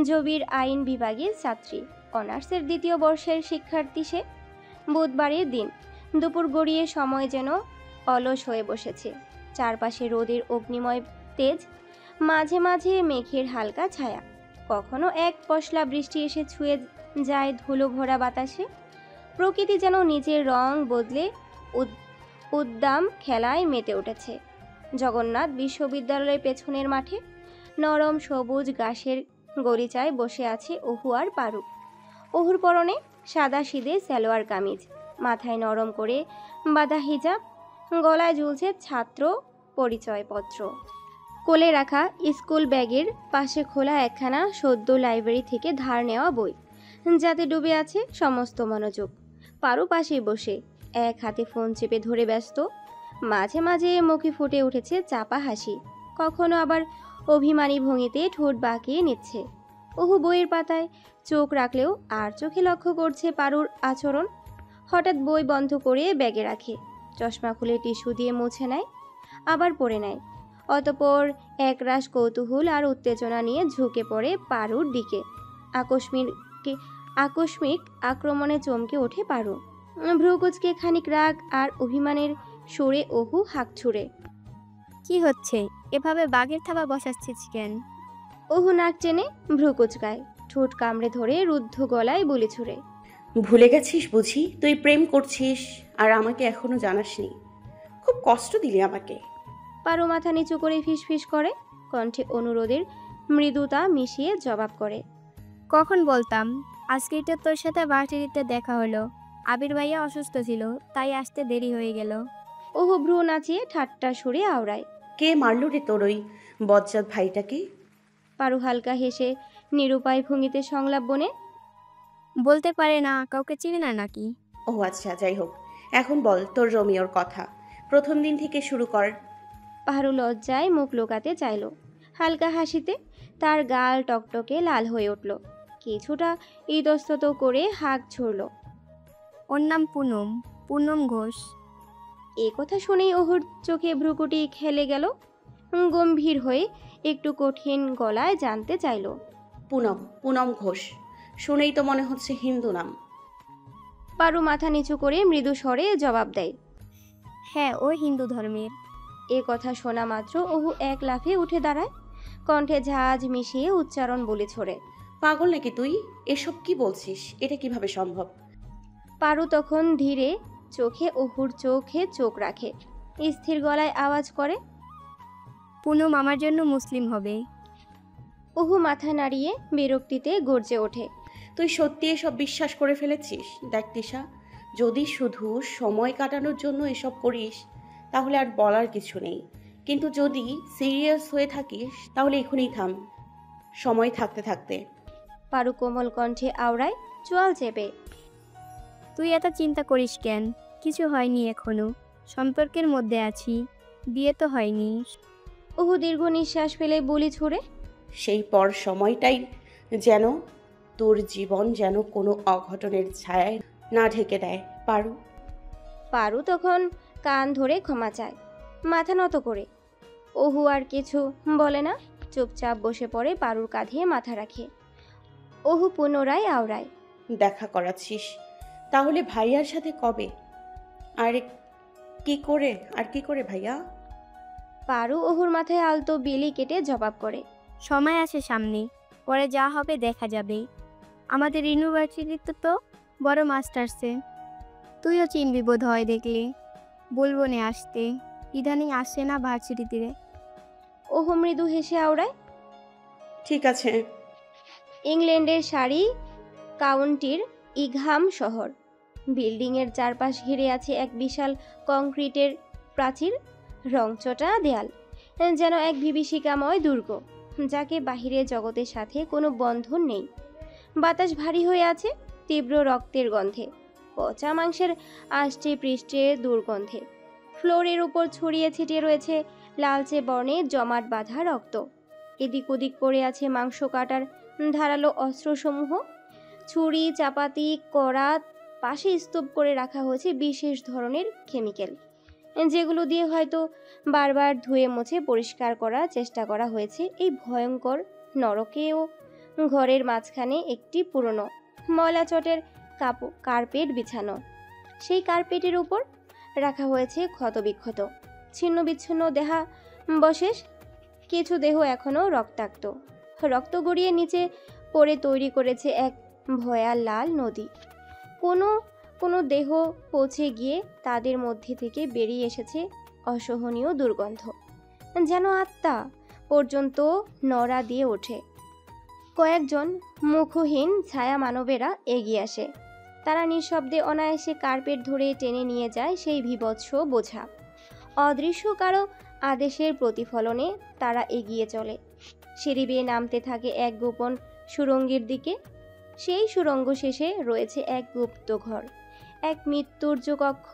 S2: জবির আইন বিভাগের ছাত্রী, অনার্সের 2য় বর্ষের শিক্ষার্থী সে। বুধবারের দিন দুপুর গড়িয়ে সময় যেন অলস হয়ে বসেছে। চারপাশে রোদের অগ্নিময় তেজ, মাঝে মাঝে মেঘের হালকা ছায়া, কখনো এক পশলা বৃষ্টি এসে ছুঁয়ে যায় ধুলো ভরা বাতাসে। প্রকৃতি যেন নিজের রং বদলে উদ্দাম খেলায় মেতে উঠেছে। জগন্নাথ বিশ্ববিদ্যালয়ের পেছনের মাঠে নরম সবুজ ঘাসের গলিচায় বসে আছে অহু আর পারু। অহুর পরনে সাদা সিদে সালোয়ার কামিজ, মাথায় নরম করে বাঁধা হিজাব, গলায় ঝুলছে ছাত্র পরিচয়পত্র। কোলে রাখা স্কুল ব্যাগের পাশে খোলা একখানা সদ্য লাইব্রেরি থেকে ধার নেওয়া বই। যাতে ডুবে আছে সমস্ত মনোযোগ। পারু পাশেই বসে এক হাতে ফোন চেপে ধরে ব্যস্ত। মাঝে মাঝে মুখে ফুটে উঠেছে চাপা হাসি, কখনো আবার অভিমানী ভঙ্গিতে ঠোঁট বাঁকিয়ে নিচ্ছে। ওহু বইয়ের পাতায় চোখ রাখলেও আর চোখে লক্ষ্য করছে পারুর আচরণ। হঠাৎ বই বন্ধ করে ব্যাগে রাখে, চশমা খুলে টিস্যু দিয়ে মুছে নেয়, আবার পরে নেয়। অতপর একরাশ কৌতূহল আর উত্তেজনা নিয়ে ঝুঁকে পড়ে পারুর দিকে। আকস্মিক আক্রমণে চমকে ওঠে পারু। ভ্রুকুচকে খানিক রাগ আর অভিমানের সুরে ওহু হাঁক ছুড়ে।
S13: কি হচ্ছে? এভাবে বাঘের থাবা বসাচ্ছিস কেন?
S2: ওহু নাক টেনে ভ্রুকুচকায়, ঠোঁট কামড়ে ধরে রুদ্ধ গলায় বলি ছুড়ে।
S3: ভুলে গেছিস বুঝি তুই প্রেম করছিস আর আমাকে এখনো জানাসনি? খুব কষ্ট দিলি আমাকে।
S2: পারু মাথা নিচু করে ফিসফিস করে, কণ্ঠে অনুরোধের মৃদুতা মিশিয়ে জবাব করে।
S13: কখন বলতাম? আজকেই তো তোর সাথে ভার্সিটিতে দেখা হলো। আবির ভাইয়া অসুস্থ ছিল, তাই আসতে দেরি হয়ে গেল।
S2: ওহু ভ্রু নাচিয়ে ঠাট্টা সুরে আওড়ায়।
S3: কে মারল রে তোর ওই বজ্জাত ভাইটাকে?
S2: পারু হালকা হেসে নিরুপায় ভঙ্গিতে সংলাপ বনে।
S13: বলতে পারে না, কাউকে চিনি না নাকি?
S3: ও আচ্ছা, যাই হোক, এখন বল তোর রোমিওর কথা। প্রথম দিন থেকে শুরু কর।
S2: পারু লজ্জায় মুখ লুকাতে চাইল। হালকা হাসিতে তার গাল টকটকে লাল হয়ে উঠল, কিছুটা ইতস্তত করে হাঁক ছুড়ল।
S13: ওর নাম পুনম, পুনম ঘোষ।
S2: এ কথা শুনেই ওহুর চোখে ভ্রুকুটি খেলে গেল। গম্ভীর হয়ে একটু কঠিন গলায় জানতে চাইল।
S3: পুনম ঘোষ শুনেই তো মনে হচ্ছে হিন্দু নাম।
S2: পারু মাথা নিচু করে মৃদু স্বরে জবাব দেয়।
S13: হ্যাঁ, ও হিন্দু ধর্মের।
S2: এ কথা শোনা মাত্র ওহু এক লাফে উঠে দাঁড়ায়, কণ্ঠে ঝাঁজ মিশিয়ে উচ্চারণ বলে ছড়ে।
S3: পাগল নাকি তুই? এসব কি বলছিস? এটা কিভাবে সম্ভব?
S2: পারু তখন ধীরে চোখে ওহুর চোখে চোখ রাখে, স্থির গলায় আওয়াজ করে।
S13: পুনম আমার জন্য মুসলিম হবে।
S2: ওহু মাথা নাড়িয়ে বিরক্তিতে গর্জে ওঠে।
S3: তুই সত্যি এসব বিশ্বাস করে ফেলেছিস? দেখ তিশা, যদি শুধু সময় কাটানোর জন্য এসব করিস তাহলে আর বলার কিছু নেই, কিন্তু যদি সিরিয়াস হয়ে থাকিস তাহলে এখনই থাম, সময় থাকতে থাকতে।
S2: পারু কোমল কণ্ঠে আওড়ায়, চোয়াল চেপে।
S13: তুই এত চিন্তা করিস কেন? কিছু হয়নি এখনো, সম্পর্কের মধ্যে আছি, বিয়ে তো হয়নি।
S2: ওহু দীর্ঘ নিঃশ্বাস ফেলে বলি ছুড়ে।
S3: সেই পর সময়টাই যেন তোর জীবন যেন কোনো অঘটনের ছায়ায় না ঢেকে দেয়।
S2: পারু তখন কান ধরে ক্ষমা চায়, মাথা নত করে। ওহু আর কিছু বলে না, চুপচাপ বসে পড়ে পারুর কাঁধে মাথা রাখে। ওহু পুনরায় আওড়ায়।
S3: দেখা করাচ্ছিস তাহলে ভাইয়ার সাথে কবে? আর কি করে ভাইয়া?
S2: পারু ওহুর মাথায় আলতো বিলি কেটে জবাব করে।
S13: সময় আছে সামনে, পরে যা হবে দেখা যাবে। আমাদের ইউনিভার্সিটিতে তো বড় মাস্টার্সে, তুইও চিনবি বোধ হয় দেখলে। বলবো নে আসতে, ইদানিং আসছে না ভার্সিটিতে।
S2: ওহু মৃদু হেসে আওড়ায়।
S3: ঠিক আছে।
S2: ইংল্যান্ডের সারি কাউন্টির ইঘাম শহর। বিল্ডিংয়ের চারপাশ ঘিরে আছে এক বিশাল কংক্রিটের প্রাচীর, রংচটা দেয়াল, যেন এক বিভীষিকাময় দুর্গ, যাকে বাহিরের জগতের সাথে কোনো বন্ধন নেই। বাতাস ভারী হয়ে আছে তীব্র রক্তের গন্ধে, পচা মাংসের আষ্টে পৃষ্ঠে দুর্গন্ধে। ফ্লোরের উপর ছড়িয়ে ছিটিয়ে রয়েছে লালচে বর্ণের জমাট বাঁধা রক্ত। এদিক ওদিক পড়ে আছে মাংস কাটার ধারালো অস্ত্রসমূহ, ছুরি, চাপাতি, কড়া। পাশে স্তূপ করে রাখা হয়েছে বিশেষ ধরনের কেমিক্যাল, যেগুলো দিয়ে হয়তো বারবার ধুয়ে মুছে পরিষ্কার করার চেষ্টা করা হয়েছে এই ভয়ঙ্কর নরকেও। ঘরের মাঝখানে একটি পুরনো ময়লা চটের কার্পেট বিছানো। সেই কার্পেটের উপর রাখা হয়েছে ক্ষতবিক্ষত ছিন্ন বিচ্ছিন্ন দেহাবশেষ। কিছু দেহ এখনও রক্তাক্ত, রক্ত গড়িয়ে নিচে পড়ে তৈরি করেছে এক ভয়াল লাল নদী। কোনো দেহ পৌঁছে গিয়ে তাদের মধ্যে থেকে বেরিয়ে এসেছে অসহনীয় দুর্গন্ধ, যেন আত্মা পর্যন্ত নড়া দিয়ে ওঠে। কয়েকজন মুখহীন ছায়া মানবেরা এগিয়ে আসে। তারা নিঃশব্দে অনায়াসে কার্পেট ধরে টেনে নিয়ে যায় সেই বীভৎস বোঝা। অদৃশ্য কারো আদেশের প্রতিফলনে তারা এগিয়ে চলে, সিঁড়ি বেয়ে নামতে থাকে এক গোপন সুড়ঙ্গের দিকে। সেই সুড়ঙ্গ শেষে রয়েছে এক গুপ্ত ঘর, এক মৃত্যুর্য কক্ষ,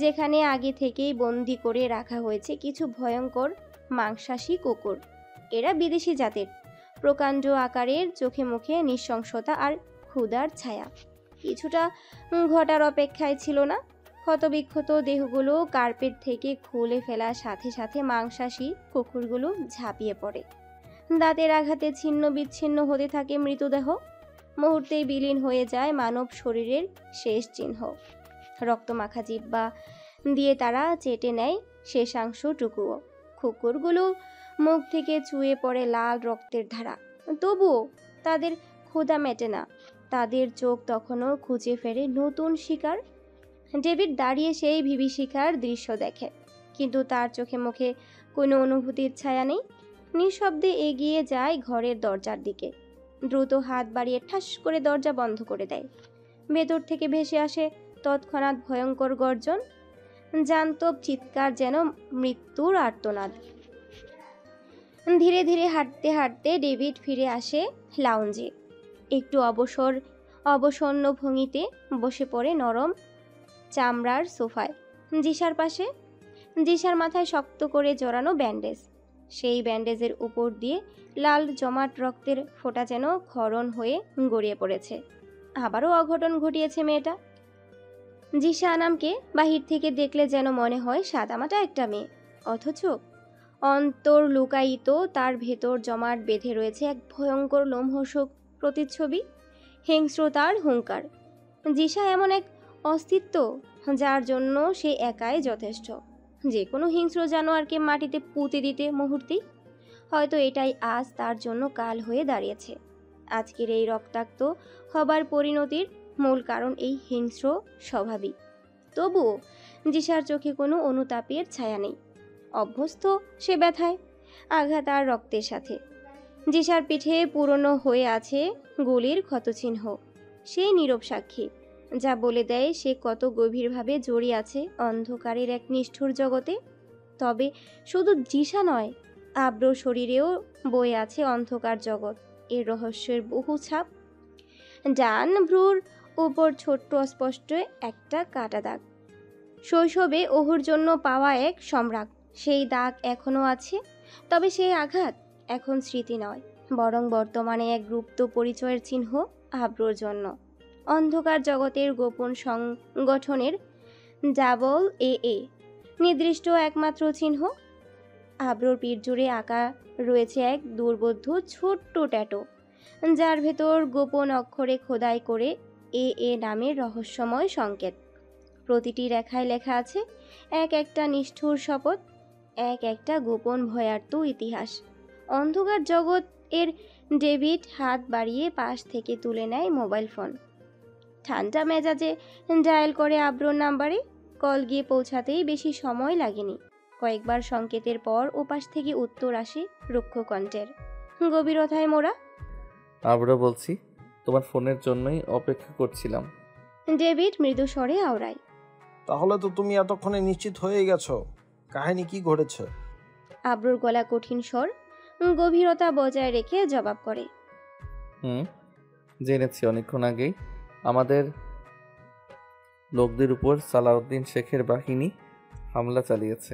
S2: যেখানে আগে থেকেই বন্দি করে রাখা হয়েছে কিছু ভয়ঙ্কর মাংসাশী কুকুর। এরা বিদেশি জাতের, প্রকাণ্ড আকারের, চোখে মুখে নৃশংসতা আর ক্ষুধার ছায়া কিছুটা ঘটার অপেক্ষায় ছিল না। ক্ষতবিক্ষত দেহগুলো কার্পেট থেকে খুলে ফেলার সাথে সাথে মাংসাশী কুকুরগুলো ঝাঁপিয়ে পড়ে। দাঁতের আঘাতে ছিন্ন বিচ্ছিন্ন হতে থাকে মৃতদেহ, মুহূর্তেই বিলীন হয়ে যায় মানব শরীরের শেষ চিহ্ন। রক্তমাখা জিহ্বা দিয়ে তারা চেটে নেয় শেষাংশটুকুও। কুকুরগুলো মুখ থেকে চুয়ে পড়ে লাল রক্তের ধারা, তবুও তাদের ক্ষুধা মেটে না। তাদের চোখ তখনও খুঁজে ফেরে নতুন শিকার। ডেভিড দাঁড়িয়ে সেই বিভীষিকার দৃশ্য দেখে, কিন্তু তার চোখে মুখে কোনো অনুভূতির ছায়া নেই। নিঃশব্দে এগিয়ে যায় ঘরের দরজার দিকে, দ্রুত হাত বাড়িয়ে ঠাস করে দরজা বন্ধ করে দেয়। ভেতর থেকে ভেসে আসে তৎক্ষণাৎ ভয়ঙ্কর গর্জন, জান্তব চিৎকার, যেন মৃত্যুর আর্তনাদ। ধীরে ধীরে হাঁটতে হাঁটতে ডেভিড ফিরে আসে লাউঞ্জে। একটু অবসন্ন ভঙ্গিতে বসে পড়ে নরম চামড়ার সোফায় জিসার পাশে। জিসার মাথায় শক্ত করে জড়ানো ব্যান্ডেজ, সেই ব্যান্ডেজের উপর দিয়ে লাল জমাট রক্তের ফোঁটা যেন ক্ষরণ হয়ে গড়িয়ে পড়েছে। আবারও অঘটন ঘটিয়েছে মেয়েটা। জিসা আনামকে বাহির থেকে দেখলে যেন মনে হয় সাদামাটা একটা মেয়ে, অথচ অন্তর লুকায়িত তার ভেতর জমাট বেঁধে রয়েছে এক ভয়ঙ্কর লোমহর্ষক প্রতিচ্ছবি, হিংস্রতার হুঙ্কার। জিসা এমন এক অস্তিত্ব যার জন্য সে একাই যথেষ্ট, যে কোনো হিংস্র জানোয়ারকে মাটিতে পুঁতে দিতে মুহূর্তেই। হয়তো এটাই আজ তার জন্য কাল হয়ে দাঁড়িয়েছে। আজকের এই রক্তাক্ত হবার পরিণতির মূল কারণ এই হিংস্র স্বভাবই। তবুও জিসার চোখে কোনো অনুতাপের ছায়া নেই। অভ্যস্ত সে ব্যথায়, আঘাত আর রক্তের সাথে। জিসার পিঠে পুরনো হয়ে আছে গুলির ক্ষতচিহ্ন, সেই নীরব সাক্ষী যা বলে দেয় সে কত গভীরভাবে জড়িয়ে আছে অন্ধকারের এক নিষ্ঠুর জগতে। তবে শুধু জিসা নয়, আব্রোর শরীরেও বয়ে আছে অন্ধকার জগৎ, এর রহস্যের বহু ছাপ। ডান ভ্রুর উপর ছোট্ট অস্পষ্ট একটা কাটা দাগ, শৈশবে ওহুর জন্য পাওয়া এক সম্রাট। সেই দাগ এখনও আছে, তবে সেই আঘাত এখন স্মৃতি নয়, বরং বর্তমানে এক গুপ্ত পরিচয়ের চিহ্ন আব্রোর জন্য। অন্ধকার জগতের গোপন সংগঠনের ডাবল এ নির্দিষ্ট একমাত্র চিহ্ন। আব্রোর পিঠ জুড়ে আঁকা রয়েছে এক দুর্বোধ্য ছোট্ট ট্যাটু, যার ভেতর গোপন অক্ষরে খোদাই করে এ নামের রহস্যময় সংকেত। প্রতিটি রেখায় লেখা আছে এক একটা নিষ্ঠুর শপথ, এক একটা গোপন ভয়ার্ত ইতিহাস। অন্ধকার জগৎ এর ডেভিড হাত বাড়িয়ে পাশ থেকে তুলে নেয় মোবাইল ফোন। ঠান্ডা মেজাজে ডায়াল করে আব্রোর নাম্বারে। কল গিয়ে পৌঁছাতেই বেশি সময় লাগেনি। কয়েকবার সংকেতের পর ওপাশ থেকে উত্তর আসে রুক্ষ কণ্ঠের, গভীরতায় মোড়া।
S1: আব্রো বলছি, তোমার ফোনের জন্যই অপেক্ষা করছিলাম।
S2: ডেভিড মৃদু স্বরে আওড়ায়।
S14: তাহলে তো তুমি এতক্ষণে নিশ্চিত হয়ে গেছো, কাহিনী কি ঘটেছে?
S2: আব্রোর গলা কঠিন স্বর গভীরতা বজায় রেখে জবাব করে,
S1: জেনেছি অনেকক্ষণ আগেই। আমাদের লোকদের উপর সালাউদ্দিন শেখের বাহিনী হামলা চালিয়েছে।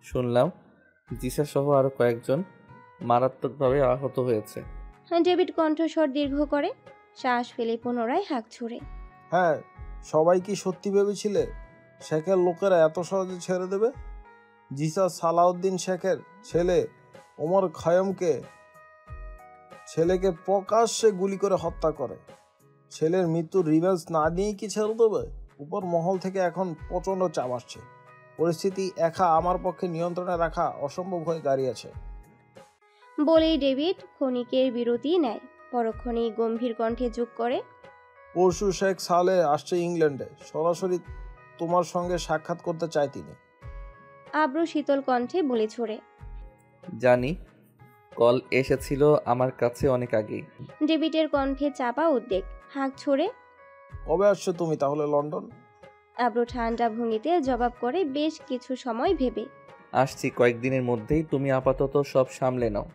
S1: শুনলাম জিসা সহ আরো কয়েকজন মারাত্মকভাবে আহত হয়েছে।
S2: ডেভিড কণ্ঠস্বর দীর্ঘ করে শ্বাস ফেলে পুনরায় হাঁক ছুড়ে।
S14: হ্যাঁ, সবাই কি সত্যি ভেবেছিলে শেখের লোকেরা এত সহজে ছেড়ে দেবে? জিসা সালাউদ্দিন শেখের ছেলে ওমর খয়মকে ছেলেকে প্রকাশ্যে গুলি করে হত্যা করে। ছেলের মৃত্যুর রিভেঞ্জ না নিয়েই কি ছেড়ে দেবে? উপর মহল থেকে এখন প্রচণ্ড চাপ আসছে। পরিস্থিতি একা আমার পক্ষে নিয়ন্ত্রণে রাখা অসম্ভব হয়ে দাঁড়িয়েছে।
S2: বলেই ডেভিড ক্ষণিকের বিরতি নেয়, পরক্ষণেই গম্ভীর কণ্ঠে যোগ করে,
S14: পরশু শেখ সালে আসছে ইংল্যান্ডে, সরাসরি তোমার সঙ্গে সাক্ষাৎ করতে চাই তিনি।
S2: আব্রু শীতল কণ্ঠে বলে ছড়ে,
S1: জানি, কল এসেছিল আমার কাছে অনেক আগেই।
S2: ডেভিডের কণ্ঠে চাপা উদ্বেগ, হাঁক ছড়ে,
S14: কবে আসছো তুমি তাহলে লন্ডন?
S2: আব্রু ঠান্ডা ভঙ্গিতে জবাব করে বেশ কিছু সময় ভেবে,
S1: আসছি কয়েকদিনের মধ্যেই, তুমি আপাতত সব সামলে নাও।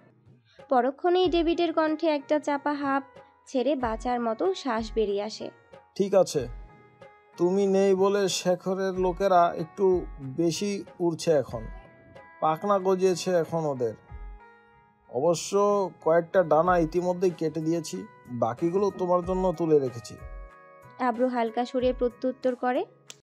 S2: পরক্ষণেই ডেভিডের কণ্ঠে একটা চাপা হাঁপ ছেড়ে বাঁচার মতো শ্বাস বেরিয়ে আসে।
S14: ঠিক আছে, তুমি নেই বলে শেখরের লোকেরা একটু বেশি উড়ছে এখন, পাখনা গজিয়েছে এখন ওদের। অবশ্য কয়েকটা ডানা ইতিমধ্যেই কেটে দিয়েছি, বাকিগুলো তোমার জন্য তুলে রেখেছি।
S2: আব্রু হালকা সুরে প্রত্যুত্তর করে।